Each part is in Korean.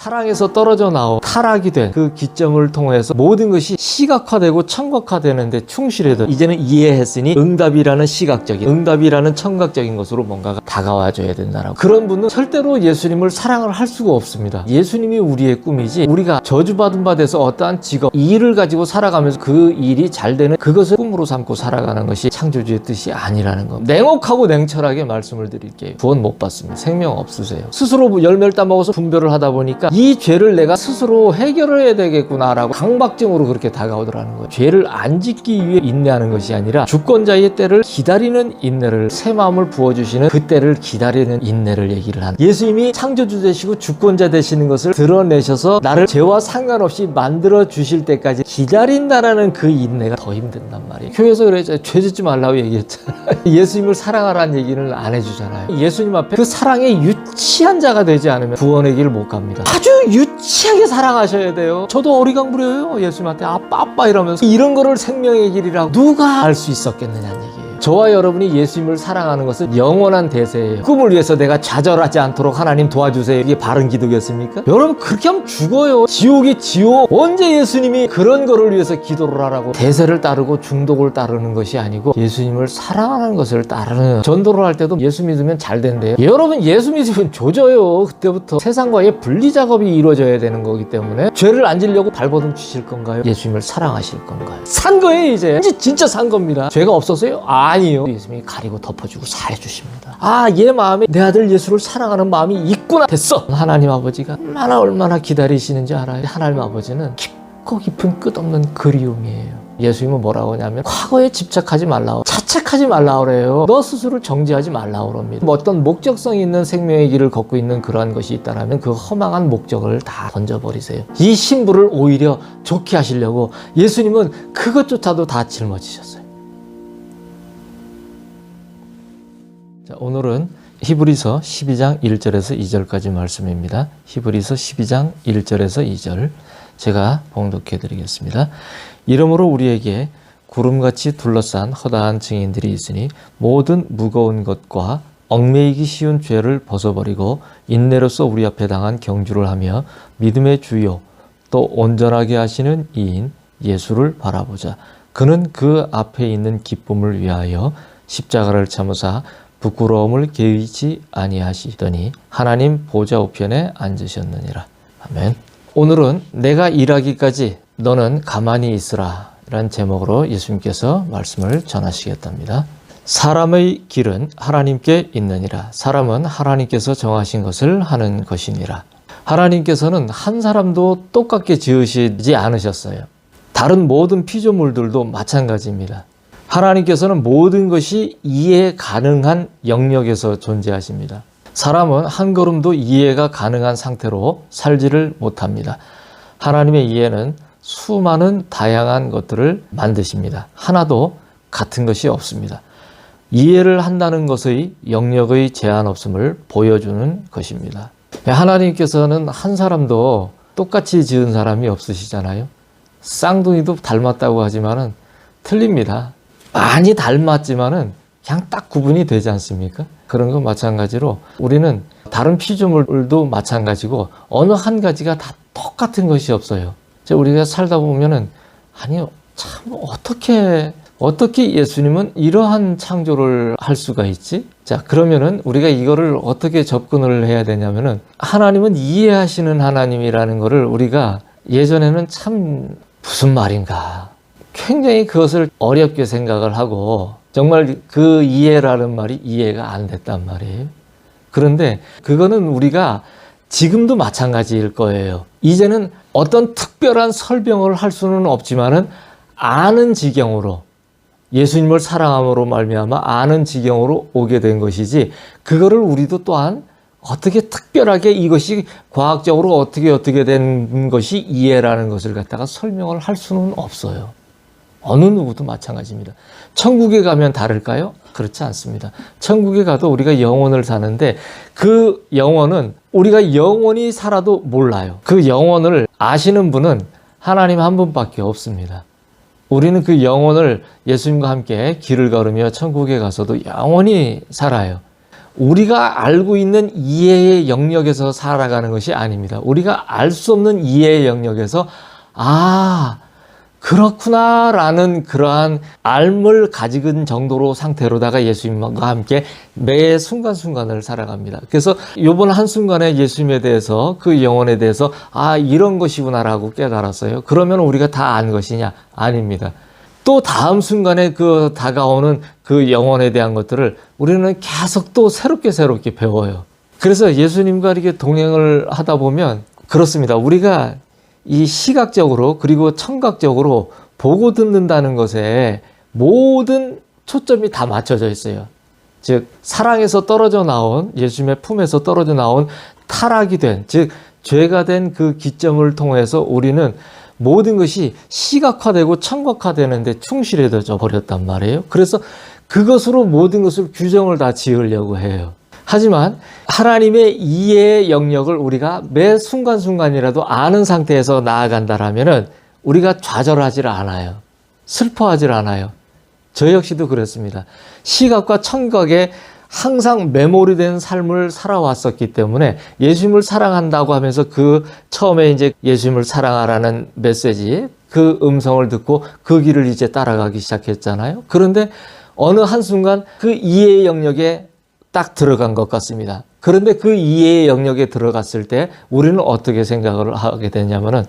사랑에서 떨어져 나온 타락이 된 그 기점을 통해서 모든 것이 시각화되고 청각화되는데 충실해도 이제는 이해했으니 응답이라는 시각적인, 응답이라는 청각적인 것으로 뭔가가 다가와줘야 된다라고. 그런 분은 절대로 예수님을 사랑을 할 수가 없습니다. 예수님이 우리의 꿈이지, 우리가 저주받은 바 돼서 어떠한 직업, 일을 가지고 살아가면서 그 일이 잘 되는 그것을 꿈으로 삼고 살아가는 것이 창조주의 뜻이 아니라는 겁니다. 냉혹하고 냉철하게 말씀을 드릴게요. 구원 못 받습니다. 생명 없으세요. 스스로 열매를 따먹어서 분별을 하다 보니까 이 죄를 내가 스스로 해결해야 되겠구나라고 강박증으로 그렇게 다가오더라는 거예요. 죄를 안 짓기 위해 인내하는 것이 아니라 주권자의 때를 기다리는 인내를, 새 마음을 부어주시는 그 때를 기다리는 인내를 얘기를 하는, 예수님이 창조주 되시고 주권자 되시는 것을 드러내셔서 나를 죄와 상관없이 만들어 주실 때까지 기다린다라는 그 인내가 더 힘든단 말이에요. 교회에서 그랬잖아요. 죄 짓지 말라고 얘기했잖아요. 예수님을 사랑하라는 얘기를 안 해주잖아요. 예수님 앞에 그 사랑에 유치한 자가 되지 않으면 구원의 길을 못 갑니다. 아주 유치하게 사랑하셔야 돼요. 저도 어리광 부려요. 예수님한테 아빠 이러면서. 이런 거를 생명의 길이라고 누가 알 수 있었겠느냐는 얘기예요. 저와 여러분이 예수님을 사랑하는 것은 영원한 대세예요. 꿈을 위해서 내가 좌절하지 않도록 하나님 도와주세요. 이게 바른 기도겠습니까? 여러분 그렇게 하면 죽어요. 지옥이 지옥. 언제 예수님이 그런 거를 위해서 기도를 하라고 대세를 따르고 중독을 따르는 것이 아니고 예수님을 사랑하는 것을 따르는. 전도를 할 때도 예수 믿으면 잘 된대요. 여러분 예수 믿으면 조져요. 그때부터 세상과의 분리 작업이 이루어져야 되는 거기 때문에 죄를 안 지려고 발버둥 치실 건가요? 예수님을 사랑하실 건가요? 산 거예요. 이제 진짜 산 겁니다. 죄가 없었어요? 아니요. 예수님이 가리고 덮어주고 사해주십니다. 얘 마음에 내 아들 예수를 사랑하는 마음이 있구나. 됐어. 하나님 아버지가 얼마나 기다리시는지 알아요. 하나님 아버지는 깊고 깊은 끝없는 그리움이에요. 예수님은 뭐라고 하냐면 과거에 집착하지 말라고, 자책하지 말라고 그래요. 너 스스로 정죄하지 말라고 그럽니다. 어떤 목적성이 있는 생명의 길을 걷고 있는 그러한 것이 있다면 그 허망한 목적을 다 던져버리세요. 이 신부를 오히려 좋게 하시려고 예수님은 그것조차도 다 짊어지셨어요. 자, 오늘은 히브리서 12장 1절에서 2절까지 말씀입니다. 히브리서 12장 1절에서 2절 제가 봉독해 드리겠습니다. 이러므로 우리에게 구름같이 둘러싼 허다한 증인들이 있으니 모든 무거운 것과 얽매이기 쉬운 죄를 벗어버리고 인내로서 우리 앞에 당한 경주를 하며 믿음의 주요 또 온전하게 하시는 이인 예수를 바라보자. 그는 그 앞에 있는 기쁨을 위하여 십자가를 참으사 부끄러움을 개의치 아니하시더니 하나님 보좌 우편에 앉으셨느니라. 아멘. 오늘은 내가 일하기까지 너는 가만히 있으라 라는 제목으로 예수님께서 말씀을 전하시겠답니다. 사람의 길은 하나님께 있느니라. 사람은 하나님께서 정하신 것을 하는 것이니라. 하나님께서는 한 사람도 똑같게 지으시지 않으셨어요. 다른 모든 피조물들도 마찬가지입니다. 하나님께서는 모든 것이 이해 가능한 영역에서 존재하십니다. 사람은 한 걸음도 이해가 가능한 상태로 살지를 못합니다. 하나님의 이해는 수많은 다양한 것들을 만드십니다. 하나도 같은 것이 없습니다. 이해를 한다는 것의 영역의 제한 없음을 보여주는 것입니다. 하나님께서는 한 사람도 똑같이 지은 사람이 없으시잖아요. 쌍둥이도 닮았다고 하지만은 틀립니다. 많이 닮았지만은 그냥 딱 구분이 되지 않습니까? 그런 건 마찬가지로 우리는 다른 피조물도 마찬가지고 어느 한 가지가 다 똑같은 것이 없어요. 우리가 살다 보면은 아니요, 참 어떻게 예수님은 이러한 창조를 할 수가 있지? 자, 그러면은 우리가 이거를 어떻게 접근을 해야 되냐면은 하나님은 이해하시는 하나님이라는 거를 우리가 예전에는 참 무슨 말인가 굉장히 그것을 어렵게 생각을 하고 정말 그 이해라는 말이 이해가 안 됐단 말이에요. 그런데 그거는 우리가 지금도 마찬가지일 거예요. 이제는 어떤 특별한 설명을 할 수는 없지만은 아는 지경으로 예수님을 사랑함으로 말미암아 아는 지경으로 오게 된 것이지 그거를 우리도 또한 어떻게 특별하게 이것이 과학적으로 어떻게 된 것이 이해라는 것을 갖다가 설명을 할 수는 없어요. 어느 누구도 마찬가지입니다. 천국에 가면 다를까요? 그렇지 않습니다. 천국에 가도 우리가 영원을 사는데 그 영원은 우리가 영원히 살아도 몰라요. 그 영원을 아시는 분은 하나님 한 분밖에 없습니다. 우리는 그 영혼을 예수님과 함께 길을 걸으며 천국에 가서도 영원히 살아요. 우리가 알고 있는 이해의 영역에서 살아가는 것이 아닙니다. 우리가 알 수 없는 이해의 영역에서 그렇구나라는 그러한 알을 가지는 정도로 상태로다가 예수님과 함께 매 순간순간을 살아갑니다. 그래서 이번 한순간에 예수님에 대해서 그 영혼에 대해서 이런 것이구나라고 깨달았어요. 그러면 우리가 다 안 것이냐? 아닙니다. 또 다음 순간에 그 다가오는 그 영혼에 대한 것들을 우리는 계속 또 새롭게 배워요. 그래서 예수님과 이렇게 동행을 하다 보면 그렇습니다. 우리가 이 시각적으로 그리고 청각적으로 보고 듣는다는 것에 모든 초점이 다 맞춰져 있어요. 즉 사랑에서 떨어져 나온 예수님의 품에서 떨어져 나온 타락이 된, 즉 죄가 된 그 기점을 통해서 우리는 모든 것이 시각화되고 청각화되는데 충실해져 버렸단 말이에요. 그래서 그것으로 모든 것을 규정을 다 지으려고 해요. 하지만 하나님의 이해의 영역을 우리가 매 순간순간이라도 아는 상태에서 나아간다라면은 우리가 좌절하지 않아요. 슬퍼하지 않아요. 저 역시도 그렇습니다. 시각과 청각에 항상 메모리된 삶을 살아왔었기 때문에 예수님을 사랑한다고 하면서 그 처음에 이제 예수님을 사랑하라는 메시지, 그 음성을 듣고 그 길을 이제 따라가기 시작했잖아요. 그런데 어느 한순간 그 이해의 영역에 딱 들어간 것 같습니다. 그런데 그 이해의 영역에 들어갔을 때 우리는 어떻게 생각을 하게 되냐면은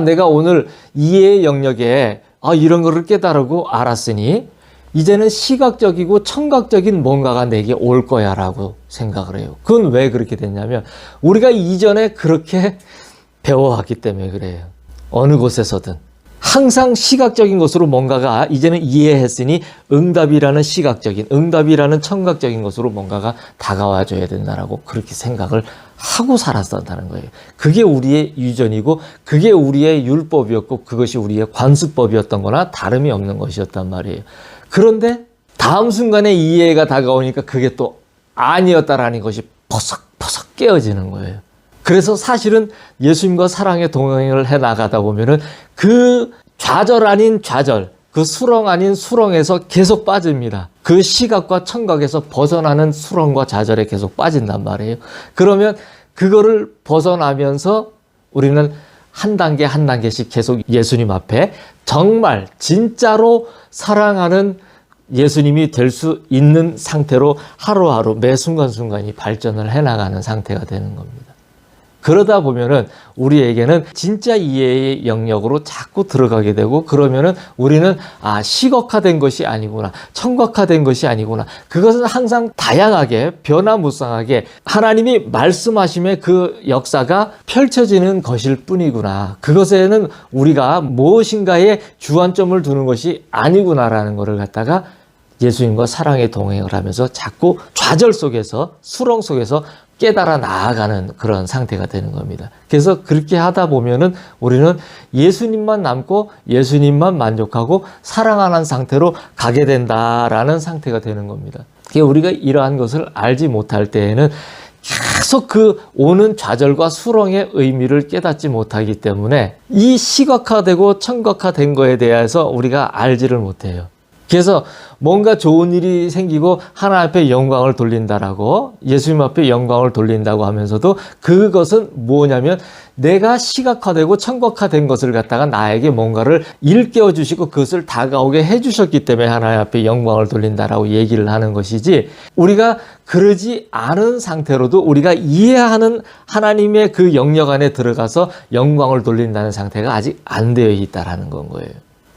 내가 오늘 이해의 영역에 이런 거를 깨달고 알았으니 이제는 시각적이고 청각적인 뭔가가 내게 올 거야 라고 생각을 해요. 그건 왜 그렇게 됐냐면 우리가 이전에 그렇게 배워왔기 때문에 그래요. 어느 곳에서든 항상 시각적인 것으로 뭔가가 이제는 이해했으니 응답이라는 시각적인, 응답이라는 청각적인 것으로 뭔가가 다가와 줘야 된다라고 그렇게 생각을 하고 살았었다는 거예요. 그게 우리의 유전이고 그게 우리의 율법이었고 그것이 우리의 관습법이었던 거나 다름이 없는 것이었단 말이에요. 그런데 다음 순간에 이해가 다가오니까 그게 또 아니었다라는 것이 퍼석퍼석 깨어지는 거예요. 그래서 사실은 예수님과 사랑의 동행을 해 나가다 보면은 그 좌절 아닌 좌절, 그 수렁 아닌 수렁에서 계속 빠집니다. 그 시각과 청각에서 벗어나는 수렁과 좌절에 계속 빠진단 말이에요. 그러면 그거를 벗어나면서 우리는 한 단계 한 단계씩 계속 예수님 앞에 정말 진짜로 사랑하는 예수님이 될 수 있는 상태로 하루하루 매 순간순간이 발전을 해나가는 상태가 되는 겁니다. 그러다 보면은 우리에게는 진짜 이해의 영역으로 자꾸 들어가게 되고 그러면은 우리는 시각화된 것이 아니구나, 청각화된 것이 아니구나. 그것은 항상 다양하게 변화무쌍하게 하나님이 말씀하심의 그 역사가 펼쳐지는 것일 뿐이구나. 그것에는 우리가 무엇인가에 주안점을 두는 것이 아니구나라는 것을 갖다가 예수님과 사랑의 동행을 하면서 자꾸 좌절 속에서 수렁 속에서 깨달아 나아가는 그런 상태가 되는 겁니다. 그래서 그렇게 하다 보면은 우리는 예수님만 남고 예수님만 만족하고 사랑하는 상태로 가게 된다라는 상태가 되는 겁니다. 우리가 이러한 것을 알지 못할 때에는 계속 그 오는 좌절과 수렁의 의미를 깨닫지 못하기 때문에 이 시각화되고 청각화된 거에 대해서 우리가 알지를 못해요. 그래서 뭔가 좋은 일이 생기고 하나님 앞에 영광을 돌린다라고 예수님 앞에 영광을 돌린다고 하면서도 그것은 뭐냐면 내가 시각화되고 청각화된 것을 갖다가 나에게 뭔가를 일깨워 주시고 그것을 다가오게 해주셨기 때문에 하나님 앞에 영광을 돌린다라고 얘기를 하는 것이지 우리가 그러지 않은 상태로도 우리가 이해하는 하나님의 그 영역 안에 들어가서 영광을 돌린다는 상태가 아직 안 되어 있다라는 건 거예요.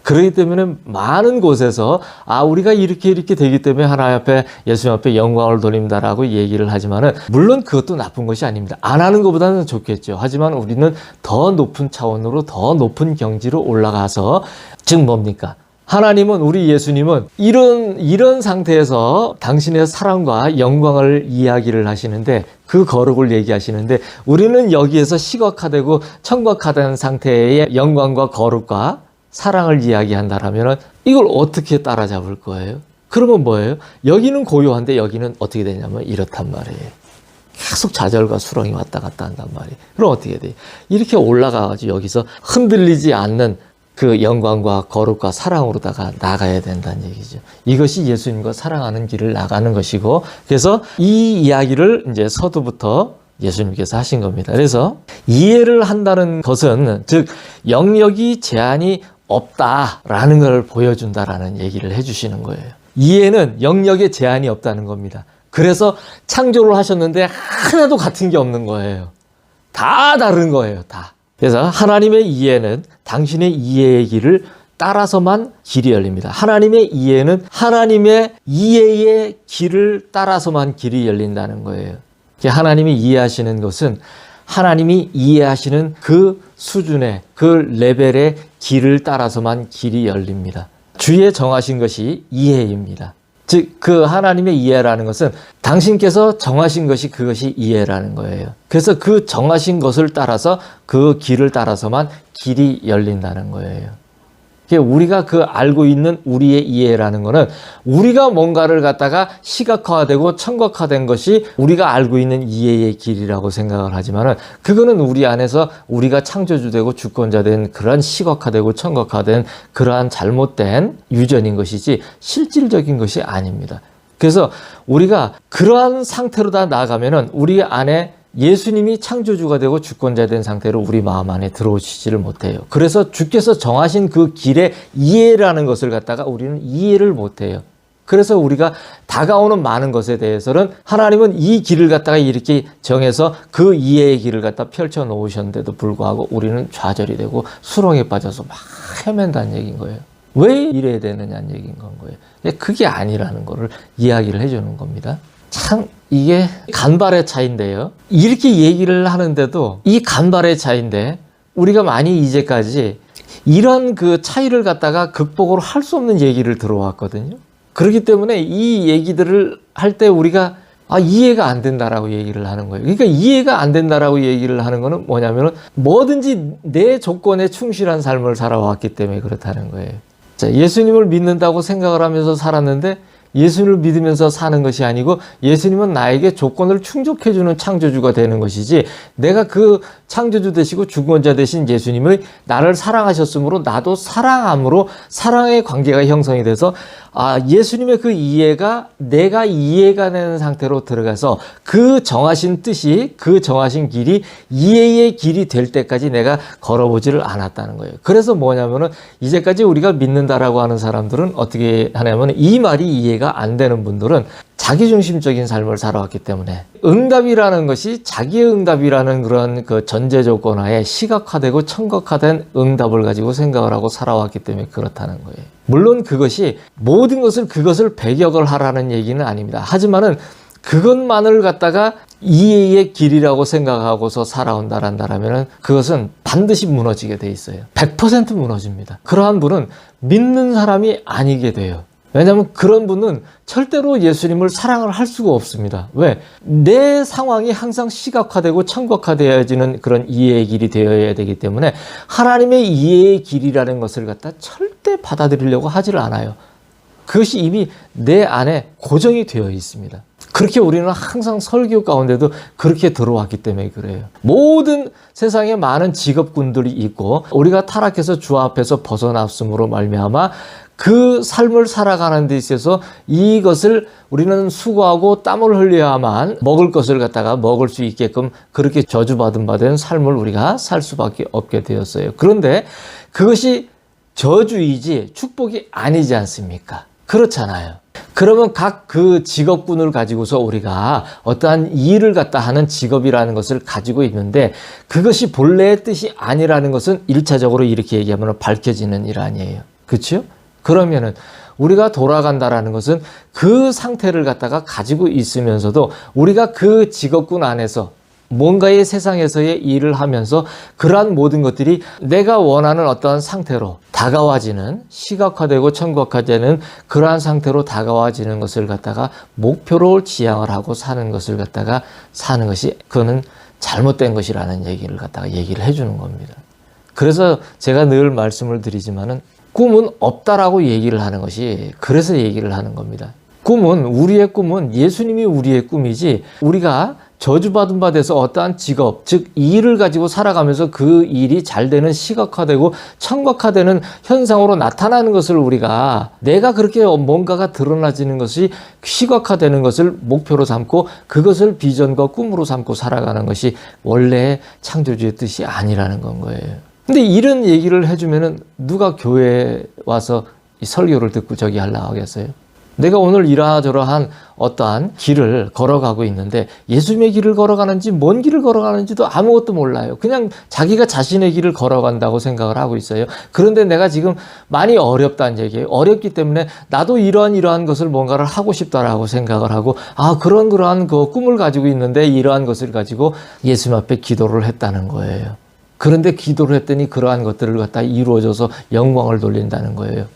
그렇기 때문에 많은 곳에서 우리가 이렇게 되기 때문에 하나님 앞에 예수님 앞에 영광을 돌린다라고 얘기를 하지만은 물론 그것도 나쁜 것이 아닙니다. 안 하는 것보다는 좋겠죠. 하지만 우리는 더 높은 차원으로 더 높은 경지로 올라가서 즉 뭡니까? 하나님은 우리 예수님은 이런 상태에서 당신의 사랑과 영광을 이야기를 하시는데 그 거룩을 얘기하시는데 우리는 여기에서 시각화되고 청각화된 상태의 영광과 거룩과 사랑을 이야기한다라면 이걸 어떻게 따라잡을 거예요? 그러면 뭐예요? 여기는 고요한데 여기는 어떻게 되냐면 이렇단 말이에요. 계속 좌절과 수렁이 왔다 갔다 한단 말이에요. 그럼 어떻게 돼요? 이렇게 올라가가지고 여기서 흔들리지 않는 그 영광과 거룩과 사랑으로다가 나가야 된다는 얘기죠. 이것이 예수님과 사랑하는 길을 나가는 것이고, 그래서 이 이야기를 이제 서두부터 예수님께서 하신 겁니다. 그래서 이해를 한다는 것은, 즉 영역이 제한이 없다라는 걸 보여준다라는 얘기를 해주시는 거예요. 이해는 영역에 제한이 없다는 겁니다. 그래서 창조를 하셨는데 하나도 같은 게 없는 거예요. 다 다른 거예요, 다. 그래서 하나님의 이해는 당신의 이해의 길을 따라서만 길이 열립니다. 하나님의 이해는 하나님의 이해의 길을 따라서만 길이 열린다는 거예요. 하나님이 이해하시는 것은 하나님이 이해하시는 그 수준의, 그 레벨의 길을 따라서만 길이 열립니다. 주의 정하신 것이 이해입니다. 즉 그 하나님의 이해라는 것은 당신께서 정하신 것이 그것이 이해라는 거예요. 그래서 그 정하신 것을 따라서, 그 길을 따라서만 길이 열린다는 거예요. 우리가 그 알고 있는 우리의 이해라는 거는 우리가 뭔가를 갖다가 시각화되고 청각화된 것이 우리가 알고 있는 이해의 길이라고 생각을 하지만은, 그거는 우리 안에서 우리가 창조주되고 주권자된 그러한 시각화되고 청각화된 그러한 잘못된 유전인 것이지 실질적인 것이 아닙니다. 그래서 우리가 그러한 상태로 다 나아가면은 우리 안에 예수님이 창조주가 되고 주권자 된 상태로 우리 마음 안에 들어오시지를 못해요. 그래서 주께서 정하신 그 길의 이해라는 것을 갖다가 우리는 이해를 못해요. 그래서 우리가 다가오는 많은 것에 대해서는 하나님은 이 길을 갖다가 이렇게 정해서 그 이해의 길을 갖다 펼쳐 놓으셨는데도 불구하고 우리는 좌절이 되고 수렁에 빠져서 막 헤맨다는 얘기인 거예요. 왜 이래야 되느냐는 얘기인 건 거예요. 그게 아니라는 거를 이야기를 해주는 겁니다. 참 이게 간발의 차이인데요. 이렇게 얘기를 하는데도 이 간발의 차이인데 우리가 많이 이제까지 이런 그 차이를 갖다가 극복을 할 수 없는 얘기를 들어왔거든요. 그렇기 때문에 이 얘기들을 할 때 우리가 이해가 안 된다라고 얘기를 하는 거예요. 그러니까 이해가 안 된다라고 얘기를 하는 거는 뭐냐면은 뭐든지 내 조건에 충실한 삶을 살아왔기 때문에 그렇다는 거예요. 자, 예수님을 믿는다고 생각을 하면서 살았는데 예수님을 믿으면서 사는 것이 아니고 예수님은 나에게 조건을 충족해주는 창조주가 되는 것이지, 내가 그 창조주 되시고 주권자 되신 예수님을 나를 사랑하셨으므로 나도 사랑함으로 사랑의 관계가 형성이 돼서 예수님의 그 이해가 내가 이해가 되는 상태로 들어가서 그 정하신 뜻이, 그 정하신 길이 이해의 길이 될 때까지 내가 걸어보지를 않았다는 거예요. 그래서 뭐냐면은 이제까지 우리가 믿는다라고 하는 사람들은 어떻게 하냐면, 이 말이 이해가 안 되는 분들은 자기중심적인 삶을 살아왔기 때문에 응답이라는 것이 자기의 응답이라는 그런 그 전제 조건 하에 시각화되고 청각화된 응답을 가지고 생각을 하고 살아왔기 때문에 그렇다는 거예요. 물론 그것이 모든 것을 그것을 배격을 하라는 얘기는 아닙니다. 하지만은 그것만을 갖다가 이해의 길이라고 생각하고서 살아온다라면 그것은 반드시 무너지게 돼 있어요. 100% 무너집니다. 그러한 분은 믿는 사람이 아니게 돼요. 왜냐하면 그런 분은 절대로 예수님을 사랑을 할 수가 없습니다. 왜? 내 상황이 항상 시각화되고 청각화되어지는 그런 이해의 길이 되어야 되기 때문에 하나님의 이해의 길이라는 것을 갖다 절대 받아들이려고 하지를 않아요. 그것이 이미 내 안에 고정이 되어 있습니다. 그렇게 우리는 항상 설교 가운데도 그렇게 들어왔기 때문에 그래요. 모든 세상에 많은 직업군들이 있고 우리가 타락해서 주 앞에서 벗어났음으로 말미암아 그 삶을 살아가는 데 있어서 이것을 우리는 수고하고 땀을 흘려야만 먹을 것을 갖다가 먹을 수 있게끔 그렇게 저주받은 바 된 삶을 우리가 살 수밖에 없게 되었어요. 그런데 그것이 저주이지 축복이 아니지 않습니까? 그렇잖아요. 그러면 각 그 직업군을 가지고서 우리가 어떠한 일을 갖다 하는 직업이라는 것을 가지고 있는데 그것이 본래의 뜻이 아니라는 것은 1차적으로 이렇게 얘기하면 밝혀지는 일 아니에요. 그렇죠? 그러면은 우리가 돌아간다라는 것은 그 상태를 갖다가 가지고 있으면서도 우리가 그 직업군 안에서 뭔가의 세상에서의 일을 하면서 그러한 모든 것들이 내가 원하는 어떠한 상태로 다가와지는, 시각화되고 청각화되는 그러한 상태로 다가와지는 것을 갖다가 목표로 지향을 하고 사는 것을 갖다가 사는 것이 그거는 잘못된 것이라는 얘기를 갖다가 얘기를 해주는 겁니다. 그래서 제가 늘 말씀을 드리지만은 꿈은 없다라고 얘기를 하는 것이 그래서 얘기를 하는 겁니다. 우리의 꿈은 예수님이 우리의 꿈이지, 우리가 저주받은 바 돼서 어떠한 직업, 즉 일을 가지고 살아가면서 그 일이 잘 되는, 시각화되고 청각화되는 현상으로 나타나는 것을, 우리가 내가 그렇게 뭔가가 드러나지는 것이 시각화되는 것을 목표로 삼고 그것을 비전과 꿈으로 삼고 살아가는 것이 원래 창조주의 뜻이 아니라는 건 거예요. 근데 이런 얘기를 해주면은 누가 교회에 와서 이 설교를 듣고 저기 하려고 하겠어요? 내가 오늘 이러저러한 어떠한 길을 걸어가고 있는데 예수님의 길을 걸어가는지 뭔 길을 걸어가는지도 아무것도 몰라요. 그냥 자기가 자신의 길을 걸어간다고 생각을 하고 있어요. 그런데 내가 지금 많이 어렵다는 얘기예요. 어렵기 때문에 나도 이러한 것을 뭔가를 하고 싶다라고 생각을 하고, 그러한 그 꿈을 가지고 있는데 이러한 것을 가지고 예수님 앞에 기도를 했다는 거예요. 그런데 기도를 했더니 그러한 것들을 갖다 이루어져서 영광을 돌린다는 거예요.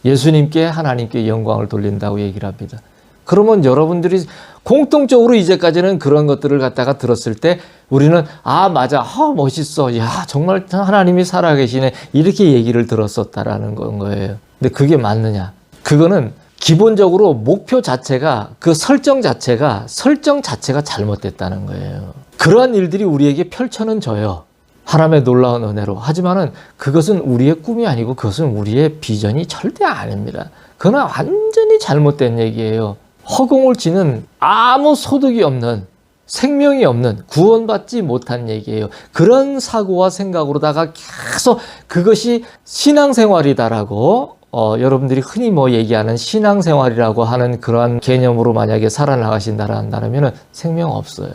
예수님께, 하나님께 영광을 돌린다고 얘기를 합니다. 그러면 여러분들이 공통적으로 이제까지는 그런 것들을 갖다가 들었을 때 우리는 맞아, 멋있어, 정말 하나님이 살아계시네, 이렇게 얘기를 들었었다라는 건 거예요. 근데 그게 맞느냐? 그거는 기본적으로 목표 자체가, 그 설정 자체가 잘못됐다는 거예요. 그러한 일들이 우리에게 펼쳐져요. 하나님의 놀라운 은혜로. 하지만은 그것은 우리의 꿈이 아니고 그것은 우리의 비전이 절대 아닙니다. 그건 완전히 잘못된 얘기예요. 허공을 치는, 아무 소득이 없는, 생명이 없는, 구원받지 못한 얘기예요. 그런 사고와 생각으로다가 계속 그것이 신앙생활이다라고, 여러분들이 흔히 얘기하는 신앙생활이라고 하는 그러한 개념으로 만약에 살아나가신다라면 생명 없어요.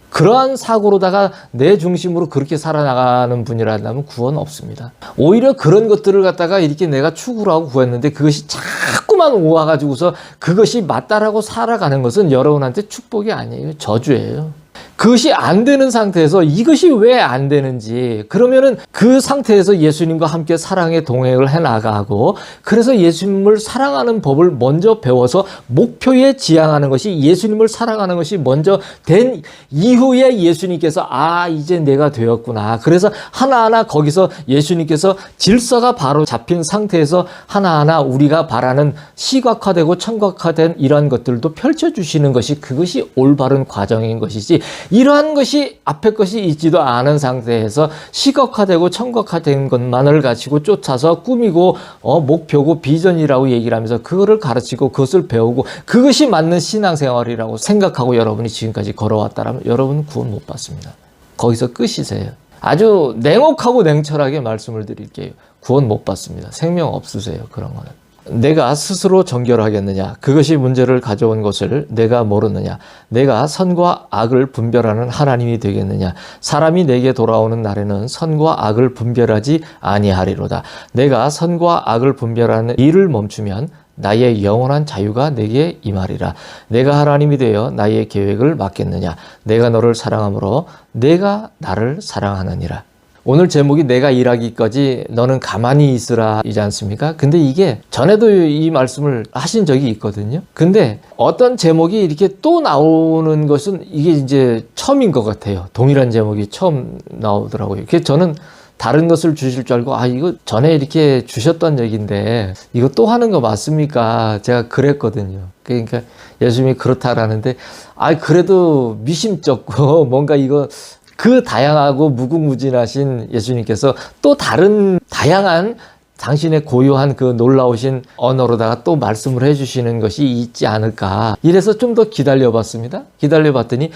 그러한 사고로다가 내 중심으로 그렇게 살아나가는 분이라면 구원 없습니다. 오히려 그런 것들을 갖다가 이렇게 내가 추구를 하고 구했는데 그것이 자꾸만 오와가지고서 그것이 맞다라고 살아가는 것은 여러분한테 축복이 아니에요. 저주예요. 그것이 안 되는 상태에서 이것이 왜 안 되는지, 그러면은 그 상태에서 예수님과 함께 사랑의 동행을 해 나가고, 그래서 예수님을 사랑하는 법을 먼저 배워서 목표에 지향하는 것이, 예수님을 사랑하는 것이 먼저 된 이후에 예수님께서 이제 내가 되었구나. 그래서 하나하나 거기서 예수님께서 질서가 바로 잡힌 상태에서 하나하나 우리가 바라는 시각화되고 청각화된 이러한 것들도 펼쳐주시는 것이, 그것이 올바른 과정인 것이지, 이러한 것이 앞에 것이 있지도 않은 상태에서 시각화되고 청각화된 것만을 가지고 쫓아서 꾸미고 목표고 비전이라고 얘기를 하면서 그거를 가르치고 그것을 배우고 그것이 맞는 신앙생활이라고 생각하고 여러분이 지금까지 걸어왔다면 여러분은 구원 못 받습니다. 거기서 끝이세요. 아주 냉혹하고 냉철하게 말씀을 드릴게요. 구원 못 받습니다. 생명 없으세요. 그런 거는. 내가 스스로 정결하겠느냐? 그것이 문제를 가져온 것을 내가 모르느냐? 내가 선과 악을 분별하는 하나님이 되겠느냐? 사람이 내게 돌아오는 날에는 선과 악을 분별하지 아니하리로다. 내가 선과 악을 분별하는 일을 멈추면 나의 영원한 자유가 내게 임하리라. 내가 하나님이 되어 나의 계획을 맡겠느냐? 내가 너를 사랑함으로 내가 나를 사랑하느니라. 오늘 제목이 내가 일하기까지 너는 가만히 있으라 이지 않습니까? 근데 이게 전에도 이 말씀을 하신 적이 있거든요. 근데 어떤 제목이 이렇게 또 나오는 것은 이게 이제 처음인 것 같아요. 동일한 제목이 처음 나오더라고요. 그래서 저는 다른 것을 주실 줄 알고 이거 전에 이렇게 주셨던 얘기인데 이거 또 하는 거 맞습니까? 제가 그랬거든요. 그러니까 예수님이 그렇다라는데 그래도 미심쩍고 뭔가 이거 그 다양하고 무궁무진하신 예수님께서 또 다른 다양한 당신의 고유한 그 놀라우신 언어로다가 또 말씀을 해주시는 것이 있지 않을까. 이래서 좀 더 기다려봤습니다. 기다려봤더니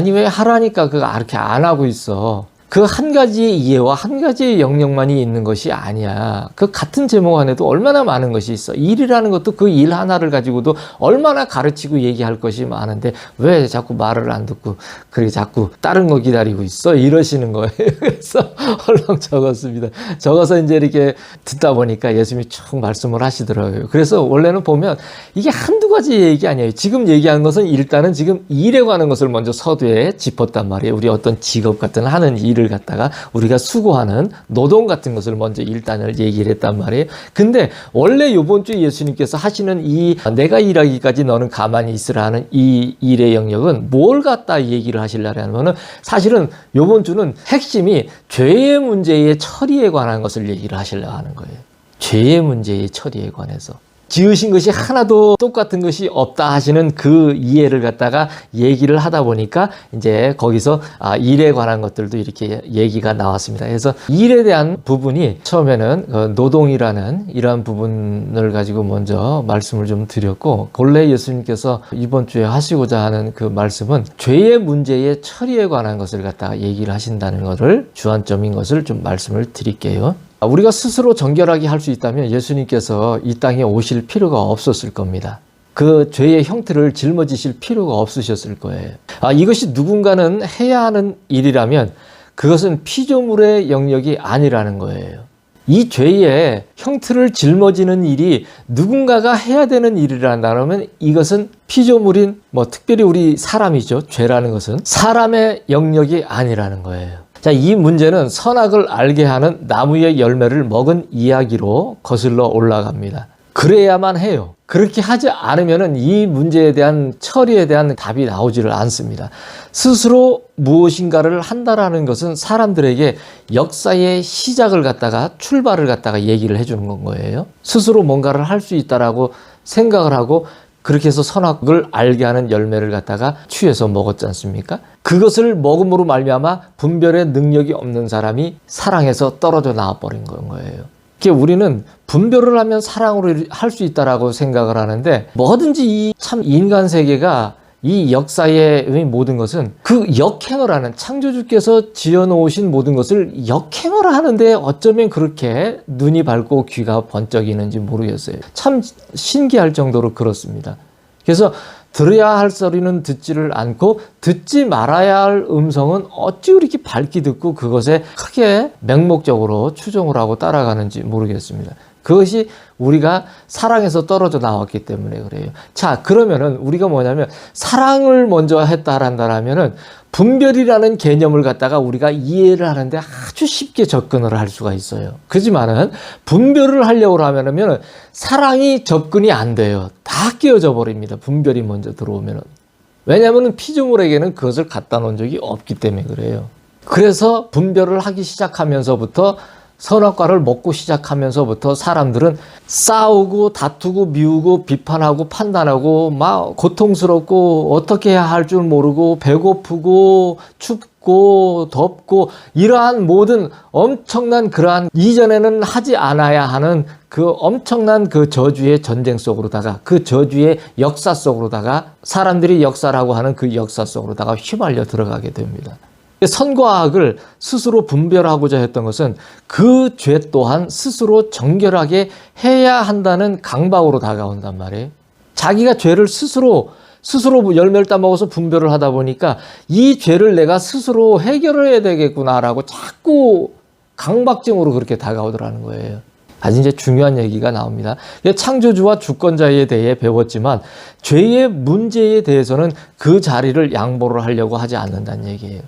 왜 하라니까 그거 이렇게 안 하고 있어. 그 한 가지의 이해와 한 가지의 영역만이 있는 것이 아니야. 그 같은 제목 안에도 얼마나 많은 것이 있어. 일이라는 것도 그 일 하나를 가지고도 얼마나 가르치고 얘기할 것이 많은데 왜 자꾸 말을 안 듣고 그렇게 자꾸 다른 거 기다리고 있어? 이러시는 거예요. 그래서 얼렁 적었습니다. 적어서 이제 이렇게 듣다 보니까 예수님이 쭉 말씀을 하시더라고요. 그래서 원래는 보면 이게 한두 가지 얘기 아니에요. 지금 얘기하는 것은 일단은 지금 일에 관한 것을 먼저 서두에 짚었단 말이에요. 우리 어떤 직업 같은 하는 일을 갖다가 우리가 수고하는 노동 같은 것을 먼저 일단을 얘기를 했단 말이에요. 근데 원래 이번 주 예수님께서 하시는 이 내가 일하기까지 너는 가만히 있으라 하는 이 일의 영역은 뭘 갖다 얘기를 하시려냐면은 사실은 이번 주는 핵심이 죄의 문제의 처리에 관한 것을 얘기를 하시려고 하는 거예요. 죄의 문제의 처리에 관해서. 지으신 것이 하나도 똑같은 것이 없다 하시는 그 이해를 갖다가 얘기를 하다 보니까 이제 거기서 일에 관한 것들도 이렇게 얘기가 나왔습니다. 그래서 일에 대한 부분이 처음에는 노동이라는 이러한 부분을 가지고 먼저 말씀을 좀 드렸고, 본래 예수님께서 이번 주에 하시고자 하는 그 말씀은 죄의 문제의 처리에 관한 것을 갖다가 얘기를 하신다는 것을 주안점인 것을 좀 말씀을 드릴게요. 우리가 스스로 정결하게 할 수 있다면 예수님께서 이 땅에 오실 필요가 없었을 겁니다. 그 죄의 형태를 짊어지실 필요가 없으셨을 거예요. 이것이 누군가는 해야 하는 일이라면 그것은 피조물의 영역이 아니라는 거예요. 이 죄의 형태를 짊어지는 일이 누군가가 해야 되는 일이라면 이것은 피조물인 특별히 우리 사람이죠. 죄라는 것은 사람의 영역이 아니라는 거예요. 자, 이 문제는 선악을 알게 하는 나무의 열매를 먹은 이야기로 거슬러 올라갑니다. 그래야만 해요. 그렇게 하지 않으면 이 문제에 대한 처리에 대한 답이 나오지를 않습니다. 스스로 무엇인가를 한다라는 것은 사람들에게 역사의 시작을 갖다가 출발을 갖다가 얘기를 해주는 건 거예요. 스스로 뭔가를 할 수 있다라고 생각을 하고 그렇게 해서 선악을 알게 하는 열매를 갖다가 취해서 먹었지 않습니까? 그것을 먹음으로 말미암아 분별의 능력이 없는 사람이 사랑에서 떨어져 나와버린 거예요. 우리는 분별을 하면 사랑으로 할 수 있다라고 생각을 하는데, 뭐든지 이 참 인간 세계가 이 역사의 모든 것은 그 역행을 하는, 창조주께서 지어놓으신 모든 것을 역행을 하는데 어쩌면 그렇게 눈이 밝고 귀가 번쩍이는지 모르겠어요. 참 신기할 정도로 그렇습니다. 그래서 들어야 할 소리는 듣지를 않고 듣지 말아야 할 음성은 어찌 그렇게 밝게 듣고 그것에 크게 맹목적으로 추종을 하고 따라가는지 모르겠습니다. 그것이 우리가 사랑에서 떨어져 나왔기 때문에 그래요. 자, 그러면은 우리가 뭐냐면 사랑을 먼저 한다라면은 분별이라는 개념을 갖다가 우리가 이해를 하는데 아주 쉽게 접근을 할 수가 있어요. 그렇지만은 분별을 하려고 하면은 사랑이 접근이 안 돼요. 다 깨어져 버립니다. 분별이 먼저 들어오면은. 왜냐하면 피조물에게는 그것을 갖다 놓은 적이 없기 때문에 그래요. 그래서 분별을 하기 시작하면서부터, 선악과를 먹고 시작하면서부터 사람들은 싸우고 다투고 미우고 비판하고 판단하고 막 고통스럽고 어떻게 해야 할 줄 모르고 배고프고 춥고 덥고 이러한 모든 엄청난 그러한 이전에는 하지 않아야 하는 그 엄청난 그 저주의 전쟁 속으로다가, 그 저주의 역사 속으로다가, 사람들이 역사라고 하는 그 역사 속으로다가 휘말려 들어가게 됩니다. 선과 악을 스스로 분별하고자 했던 것은 그 죄 또한 스스로 정결하게 해야 한다는 강박으로 다가온단 말이에요. 자기가 죄를 스스로 열매를 따먹어서 분별을 하다 보니까 이 죄를 내가 스스로 해결해야 되겠구나라고 자꾸 강박증으로 그렇게 다가오더라는 거예요. 아주 이제 중요한 얘기가 나옵니다. 창조주와 주권자에 대해 배웠지만 죄의 문제에 대해서는 그 자리를 양보를 하려고 하지 않는다는 얘기예요.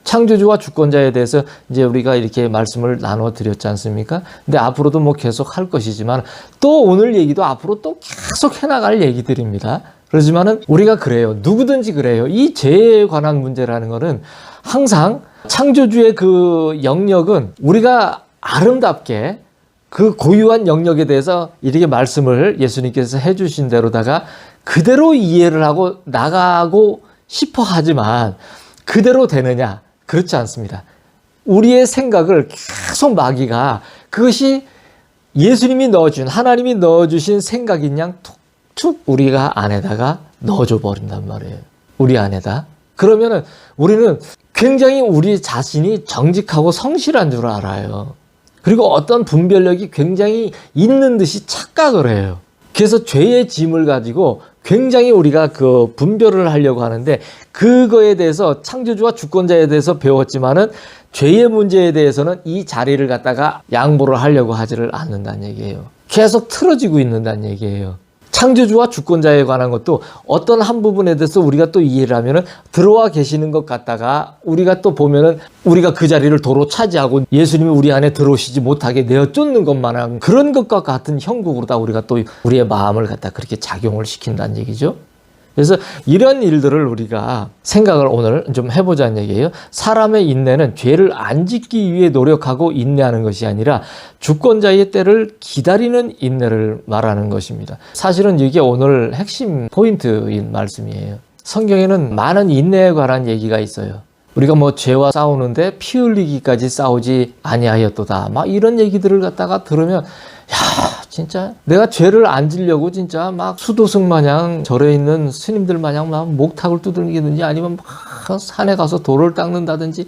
창조주와 주권자에 대해서 이제 우리가 이렇게 말씀을 나눠 드렸지 않습니까? 근데 앞으로도 계속 할 것이지만 또 오늘 얘기도 앞으로 또 계속 해나갈 얘기들입니다. 그렇지만은 우리가 그래요. 누구든지 그래요. 이 죄에 관한 문제라는 거는 항상 창조주의 그 영역은 우리가 아름답게 그 고유한 영역에 대해서 이렇게 말씀을 예수님께서 해주신 대로다가 그대로 이해를 하고 나가고 싶어 하지만 그대로 되느냐? 그렇지 않습니다. 우리의 생각을 계속 마귀가 그것이 예수님이 넣어준, 하나님이 넣어주신 생각인 양 툭툭 우리가 안에다가 넣어줘 버린단 말이에요. 우리 안에다. 그러면은 우리는 굉장히 우리 자신이 정직하고 성실한 줄 알아요. 그리고 어떤 분별력이 굉장히 있는 듯이 착각을 해요. 그래서 죄의 짐을 가지고 굉장히 우리가 그 분별을 하려고 하는데, 그거에 대해서 창조주와 주권자에 대해서 배웠지만은 죄의 문제에 대해서는 이 자리를 갖다가 양보를 하려고 하지를 않는다는 얘기예요. 계속 틀어지고 있는다는 얘기예요. 창조주와 주권자에 관한 것도 어떤 한 부분에 대해서 우리가 또 이해를 하면은 들어와 계시는 것 같다가 우리가 또 보면은 우리가 그 자리를 도로 차지하고 예수님이 우리 안에 들어오시지 못하게 내어 쫓는 것만한 그런 것과 같은 형국으로 다 우리가 또 우리의 마음을 갖다 그렇게 작용을 시킨다는 얘기죠. 그래서 이런 일들을 우리가 생각을 오늘 좀 해보자는 얘기예요. 사람의 인내는 죄를 안 짓기 위해 노력하고 인내하는 것이 아니라 주권자의 때를 기다리는 인내를 말하는 것입니다. 사실은 이게 오늘 핵심 포인트인 말씀이에요. 성경에는 많은 인내에 관한 얘기가 있어요. 우리가 뭐 죄와 싸우는데 피 흘리기까지 싸우지 아니하였도다. 막 이런 얘기들을 갖다가 들으면 야, 진짜 내가 죄를 안 지려고 진짜 막 수도승 마냥 절에 있는 스님들 마냥 막 목탁을 두들기든지 아니면 막 산에 가서 돌을 닦는다든지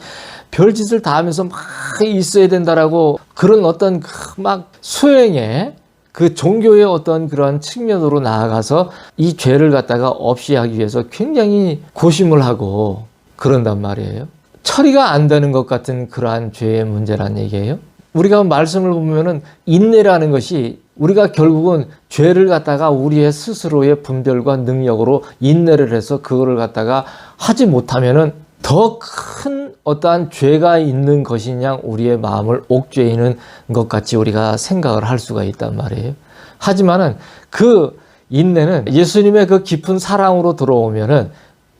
별짓을 다 하면서 막 있어야 된다라고 그런 어떤 막 수행에 그 종교의 어떤 그런 측면으로 나아가서 이 죄를 갖다가 없이 하기 위해서 굉장히 고심을 하고 그런단 말이에요. 처리가 안 되는 것 같은 그러한 죄의 문제란 얘기예요. 우리가 말씀을 보면은 인내라는 것이 우리가 결국은 죄를 갖다가 우리의 스스로의 분별과 능력으로 인내를 해서 그거를 갖다가 하지 못하면은 더 큰 어떠한 죄가 있는 것이냐 우리의 마음을 옥죄이는 것 같이 우리가 생각을 할 수가 있단 말이에요. 하지만은 그 인내는 예수님의 그 깊은 사랑으로 들어오면은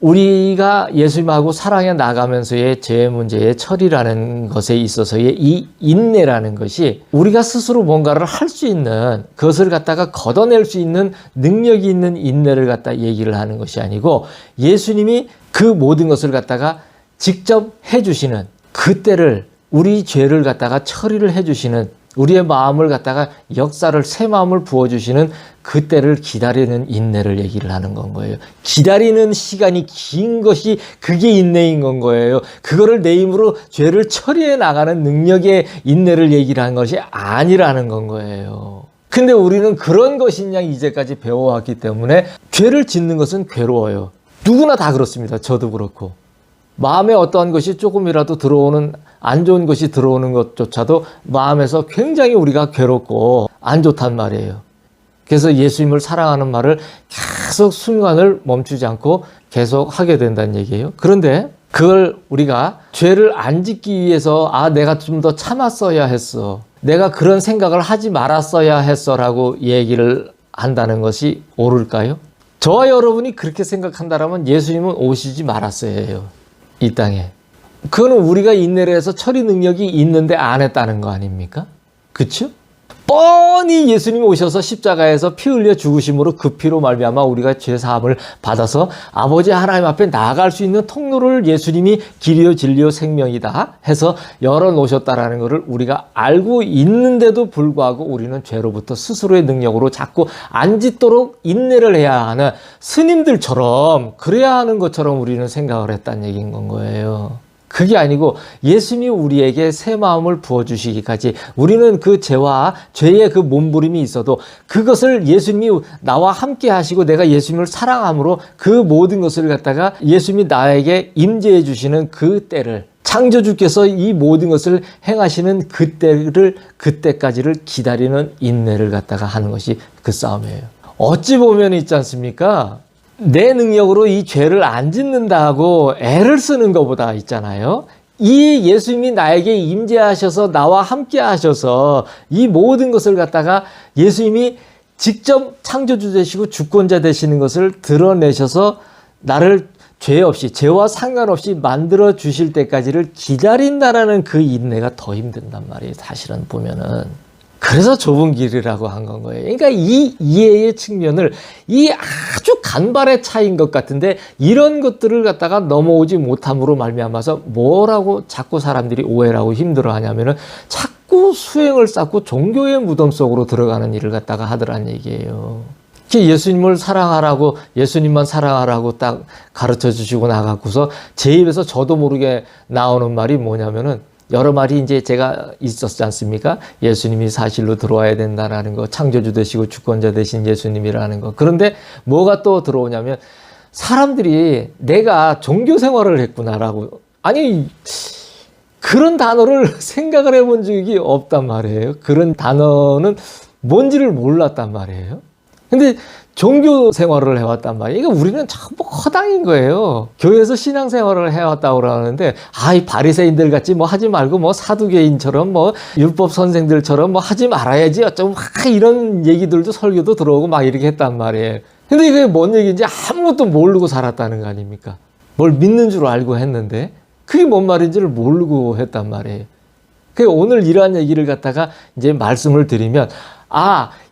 우리가 예수님하고 사랑해 나가면서의 죄 문제의 처리라는 것에 있어서의 이 인내라는 것이 우리가 스스로 뭔가를 할 수 있는 그것을 갖다가 걷어낼 수 있는 능력이 있는 인내를 갖다 얘기를 하는 것이 아니고 예수님이 그 모든 것을 갖다가 직접 해주시는 그때를 우리 죄를 갖다가 처리를 해주시는 우리의 마음을 갖다가 역사를 새 마음을 부어주시는 그때를 기다리는 인내를 얘기를 하는 건 거예요. 기다리는 시간이 긴 것이 그게 인내인 건 거예요. 그거를 내 힘으로 죄를 처리해 나가는 능력의 인내를 얘기를 하는 것이 아니라는 건 거예요. 근데 우리는 그런 것인 양 이제까지 배워왔기 때문에 죄를 짓는 것은 괴로워요. 누구나 다 그렇습니다. 저도 그렇고. 마음에 어떠한 것이 조금이라도 들어오는 안 좋은 것이 들어오는 것조차도 마음에서 굉장히 우리가 괴롭고 안 좋단 말이에요. 그래서 예수님을 사랑하는 말을 계속 순간을 멈추지 않고 계속 하게 된다는 얘기예요. 그런데 그걸 우리가 죄를 안 짓기 위해서 내가 좀 더 참았어야 했어. 내가 그런 생각을 하지 말았어야 했어 라고 얘기를 한다는 것이 옳을까요? 저와 여러분이 그렇게 생각한다면 예수님은 오시지 말았어야 해요. 이 땅에. 그거는 우리가 인내를 해서 처리 능력이 있는데 안 했다는 거 아닙니까? 그렇죠? 뻔히 예수님이 오셔서 십자가에서 피 흘려 죽으심으로 그 피로 말미암아 우리가 죄 사함을 받아서 아버지 하나님 앞에 나아갈 수 있는 통로를 예수님이 길이요 진리요 생명이다 해서 열어놓으셨다라는 것을 우리가 알고 있는데도 불구하고 우리는 죄로부터 스스로의 능력으로 자꾸 안 짓도록 인내를 해야 하는 스님들처럼 그래야 하는 것처럼 우리는 생각을 했다는 얘기인 건 거예요. 그게 아니고 예수님이 우리에게 새 마음을 부어주시기까지 우리는 그 죄와 죄의 그 몸부림이 있어도 그것을 예수님이 나와 함께 하시고 내가 예수님을 사랑함으로 그 모든 것을 갖다가 예수님이 나에게 임재해 주시는 그 때를 창조주께서 이 모든 것을 행하시는 그때까지를 기다리는 인내를 갖다가 하는 것이 그 싸움이에요. 어찌 보면 있지 않습니까? 내 능력으로 이 죄를 안 짓는다고 애를 쓰는 것보다 있잖아요. 이 예수님이 나에게 임재하셔서 나와 함께 하셔서 이 모든 것을 갖다가 예수님이 직접 창조주 되시고 주권자 되시는 것을 드러내셔서 나를 죄 없이 죄와 상관없이 만들어 주실 때까지를 기다린다라는 그 인내가 더 힘든단 말이에요. 사실은 보면은. 그래서 좁은 길이라고 한 건 거예요. 그러니까 이 이해의 측면을 이 아주 간발의 차이인 것 같은데 이런 것들을 갖다가 넘어오지 못함으로 말미암아서 뭐라고 자꾸 사람들이 오해를 하고 힘들어하냐면은 자꾸 수행을 쌓고 종교의 무덤 속으로 들어가는 일을 갖다가 하더란 얘기예요. 예수님을 사랑하라고 예수님만 사랑하라고 딱 가르쳐 주시고 나가고서 제 입에서 저도 모르게 나오는 말이 뭐냐면은 여러 말이 이제 제가 있었지 않습니까? 예수님이 사실로 들어와야 된다는 거, 창조주 되시고 주권자 되신 예수님이라는 거. 그런데 뭐가 또 들어오냐면 사람들이 내가 종교 생활을 했구나라고. 아니, 그런 단어를 생각을 해본 적이 없단 말이에요. 그런 단어는 뭔지를 몰랐단 말이에요. 근데 종교 생활을 해왔단 말이에요. 그러니까 우리는 전부 허당인 거예요. 교회에서 신앙 생활을 해왔다고 그러는데, 이 바리새인들 같이 뭐 하지 말고 뭐 사두개인처럼 뭐 율법 선생들처럼 뭐 하지 말아야지 어쩌고 막 이런 얘기들도 설교도 들어오고 막 이렇게 했단 말이에요. 근데 이게 뭔 얘기인지 아무것도 모르고 살았다는 거 아닙니까? 뭘 믿는 줄 알고 했는데 그게 뭔 말인지를 모르고 했단 말이에요. 오늘 이러한 얘기를 갖다가 이제 말씀을 드리면,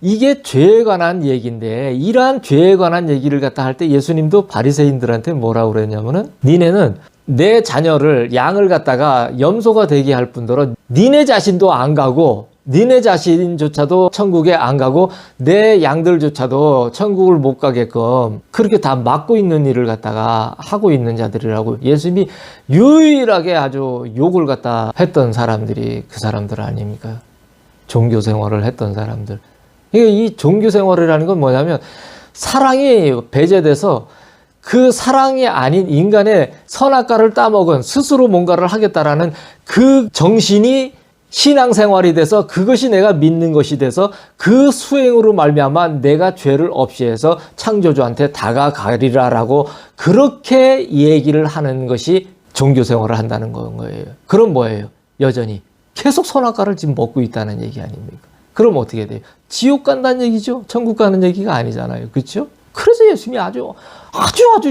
이게 죄에 관한 얘기인데, 이러한 죄에 관한 얘기를 갖다 할 때 예수님도 바리새인들한테 뭐라고 그랬냐면은, 니네는 내 자녀를, 양을 갖다가 염소가 되게 할 뿐더러 니네 자신도 안 가고, 니네 자신조차도 천국에 안 가고 내 양들조차도 천국을 못 가게끔 그렇게 다 막고 있는 일을 갖다가 하고 있는 자들이라고 예수님이 유일하게 아주 욕을 갖다 했던 사람들이 그 사람들 아닙니까? 종교 생활을 했던 사람들. 이 종교 생활이라는 건 뭐냐면 사랑이 배제돼서 그 사랑이 아닌 인간의 선악과를 따먹은 스스로 뭔가를 하겠다라는 그 정신이 신앙생활이 돼서 그것이 내가 믿는 것이 돼서 그 수행으로 말미암아 내가 죄를 없이 해서 창조주한테 다가가리라라고 그렇게 얘기를 하는 것이 종교생활을 한다는 거예요. 그럼 뭐예요? 여전히 계속 선악과를 지금 먹고 있다는 얘기 아닙니까? 그럼 어떻게 돼요? 지옥 간다는 얘기죠. 천국 가는 얘기가 아니잖아요. 그렇죠? 그래서 예수님이 아주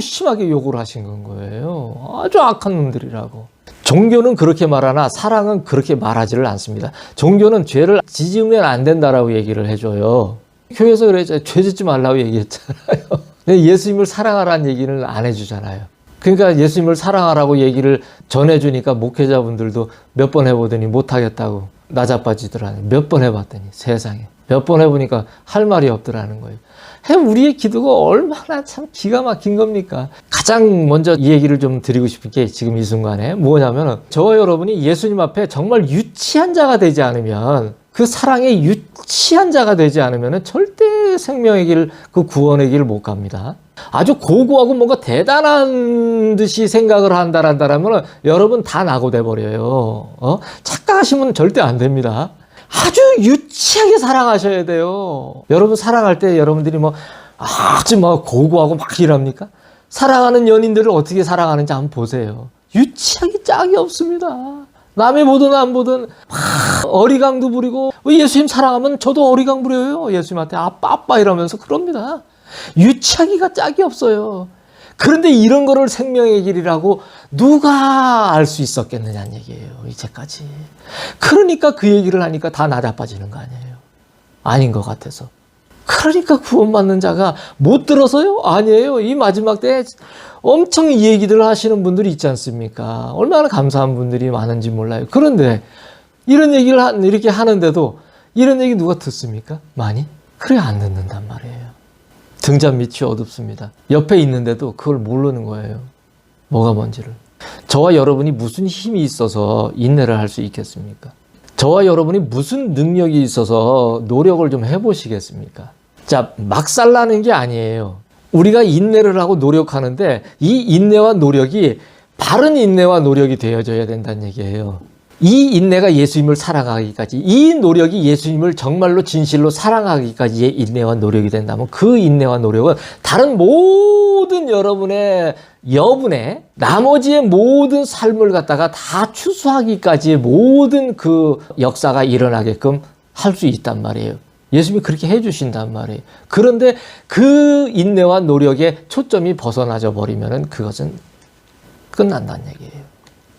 심하게 욕을 하신 건 거예요. 아주 악한 놈들이라고. 종교는 그렇게 말하나 사랑은 그렇게 말하지를 않습니다. 종교는 죄를 지으면 안 된다라고 얘기를 해줘요. 교회에서 그랬잖아요. 죄 짓지 말라고 얘기했잖아요. 예수님을 사랑하라는 얘기는 안 해주잖아요. 그러니까 예수님을 사랑하라고 얘기를 전해주니까 목회자분들도 몇 번 해보더니 못하겠다고 나자빠지더라고요. 몇 번 해봤더니 세상에. 몇 번 해보니까 할 말이 없더라는 거예요. 우리의 기도가 얼마나 참 기가 막힌 겁니까? 가장 먼저 이 얘기를 좀 드리고 싶은 게 지금 이 순간에 뭐냐면 저와 여러분이 예수님 앞에 정말 유치한 자가 되지 않으면 그 사랑의 유치한 자가 되지 않으면 절대 생명의 길, 그 구원의 길을 못 갑니다. 아주 고고하고 뭔가 대단한 듯이 생각을 한다라면 여러분 다 낙오돼 버려요. 착각하시면 절대 안 됩니다. 아주 유치하게 사랑하셔야 돼요. 여러분 사랑할 때 여러분들이 아주 고고하고 막 이랍니까? 사랑하는 연인들을 어떻게 사랑하는지 한번 보세요. 유치하게 짝이 없습니다. 남이 보든 안 보든 막 어리광도 부리고 예수님 사랑하면 저도 어리광 부려요. 예수님한테 아빠 이러면서 그럽니다. 유치하기가 짝이 없어요. 그런데 이런 거를 생명의 길이라고 누가 알 수 있었겠느냐는 얘기예요. 이제까지. 그러니까 그 얘기를 하니까 다 나자빠지는 거 아니에요. 아닌 것 같아서. 그러니까 구원받는 자가 못 들어서요? 아니에요. 이 마지막 때에 엄청 이 얘기들을 하시는 분들이 있지 않습니까? 얼마나 감사한 분들이 많은지 몰라요. 그런데 이런 얘기를 이렇게 하는데도 이런 얘기 누가 듣습니까? 많이? 그래 안 듣는단 말이에요. 등잔 밑이 어둡습니다. 옆에 있는데도 그걸 모르는 거예요. 뭐가 뭔지를. 저와 여러분이 무슨 힘이 있어서 인내를 할 수 있겠습니까? 저와 여러분이 무슨 능력이 있어서 노력을 좀 해보시겠습니까? 자, 막살나는 게 아니에요. 우리가 인내를 하고 노력하는데 이 인내와 노력이 바른 인내와 노력이 되어져야 된다는 얘기예요. 이 인내가 예수님을 사랑하기까지, 이 노력이 예수님을 정말로 진실로 사랑하기까지의 인내와 노력이 된다면 그 인내와 노력은 다른 모든 여러분의 나머지의 모든 삶을 갖다가 다 추수하기까지의 모든 그 역사가 일어나게끔 할 수 있단 말이에요. 예수님이 그렇게 해주신단 말이에요. 그런데 그 인내와 노력의 초점이 벗어나져 버리면은 그것은 끝난다는 얘기예요.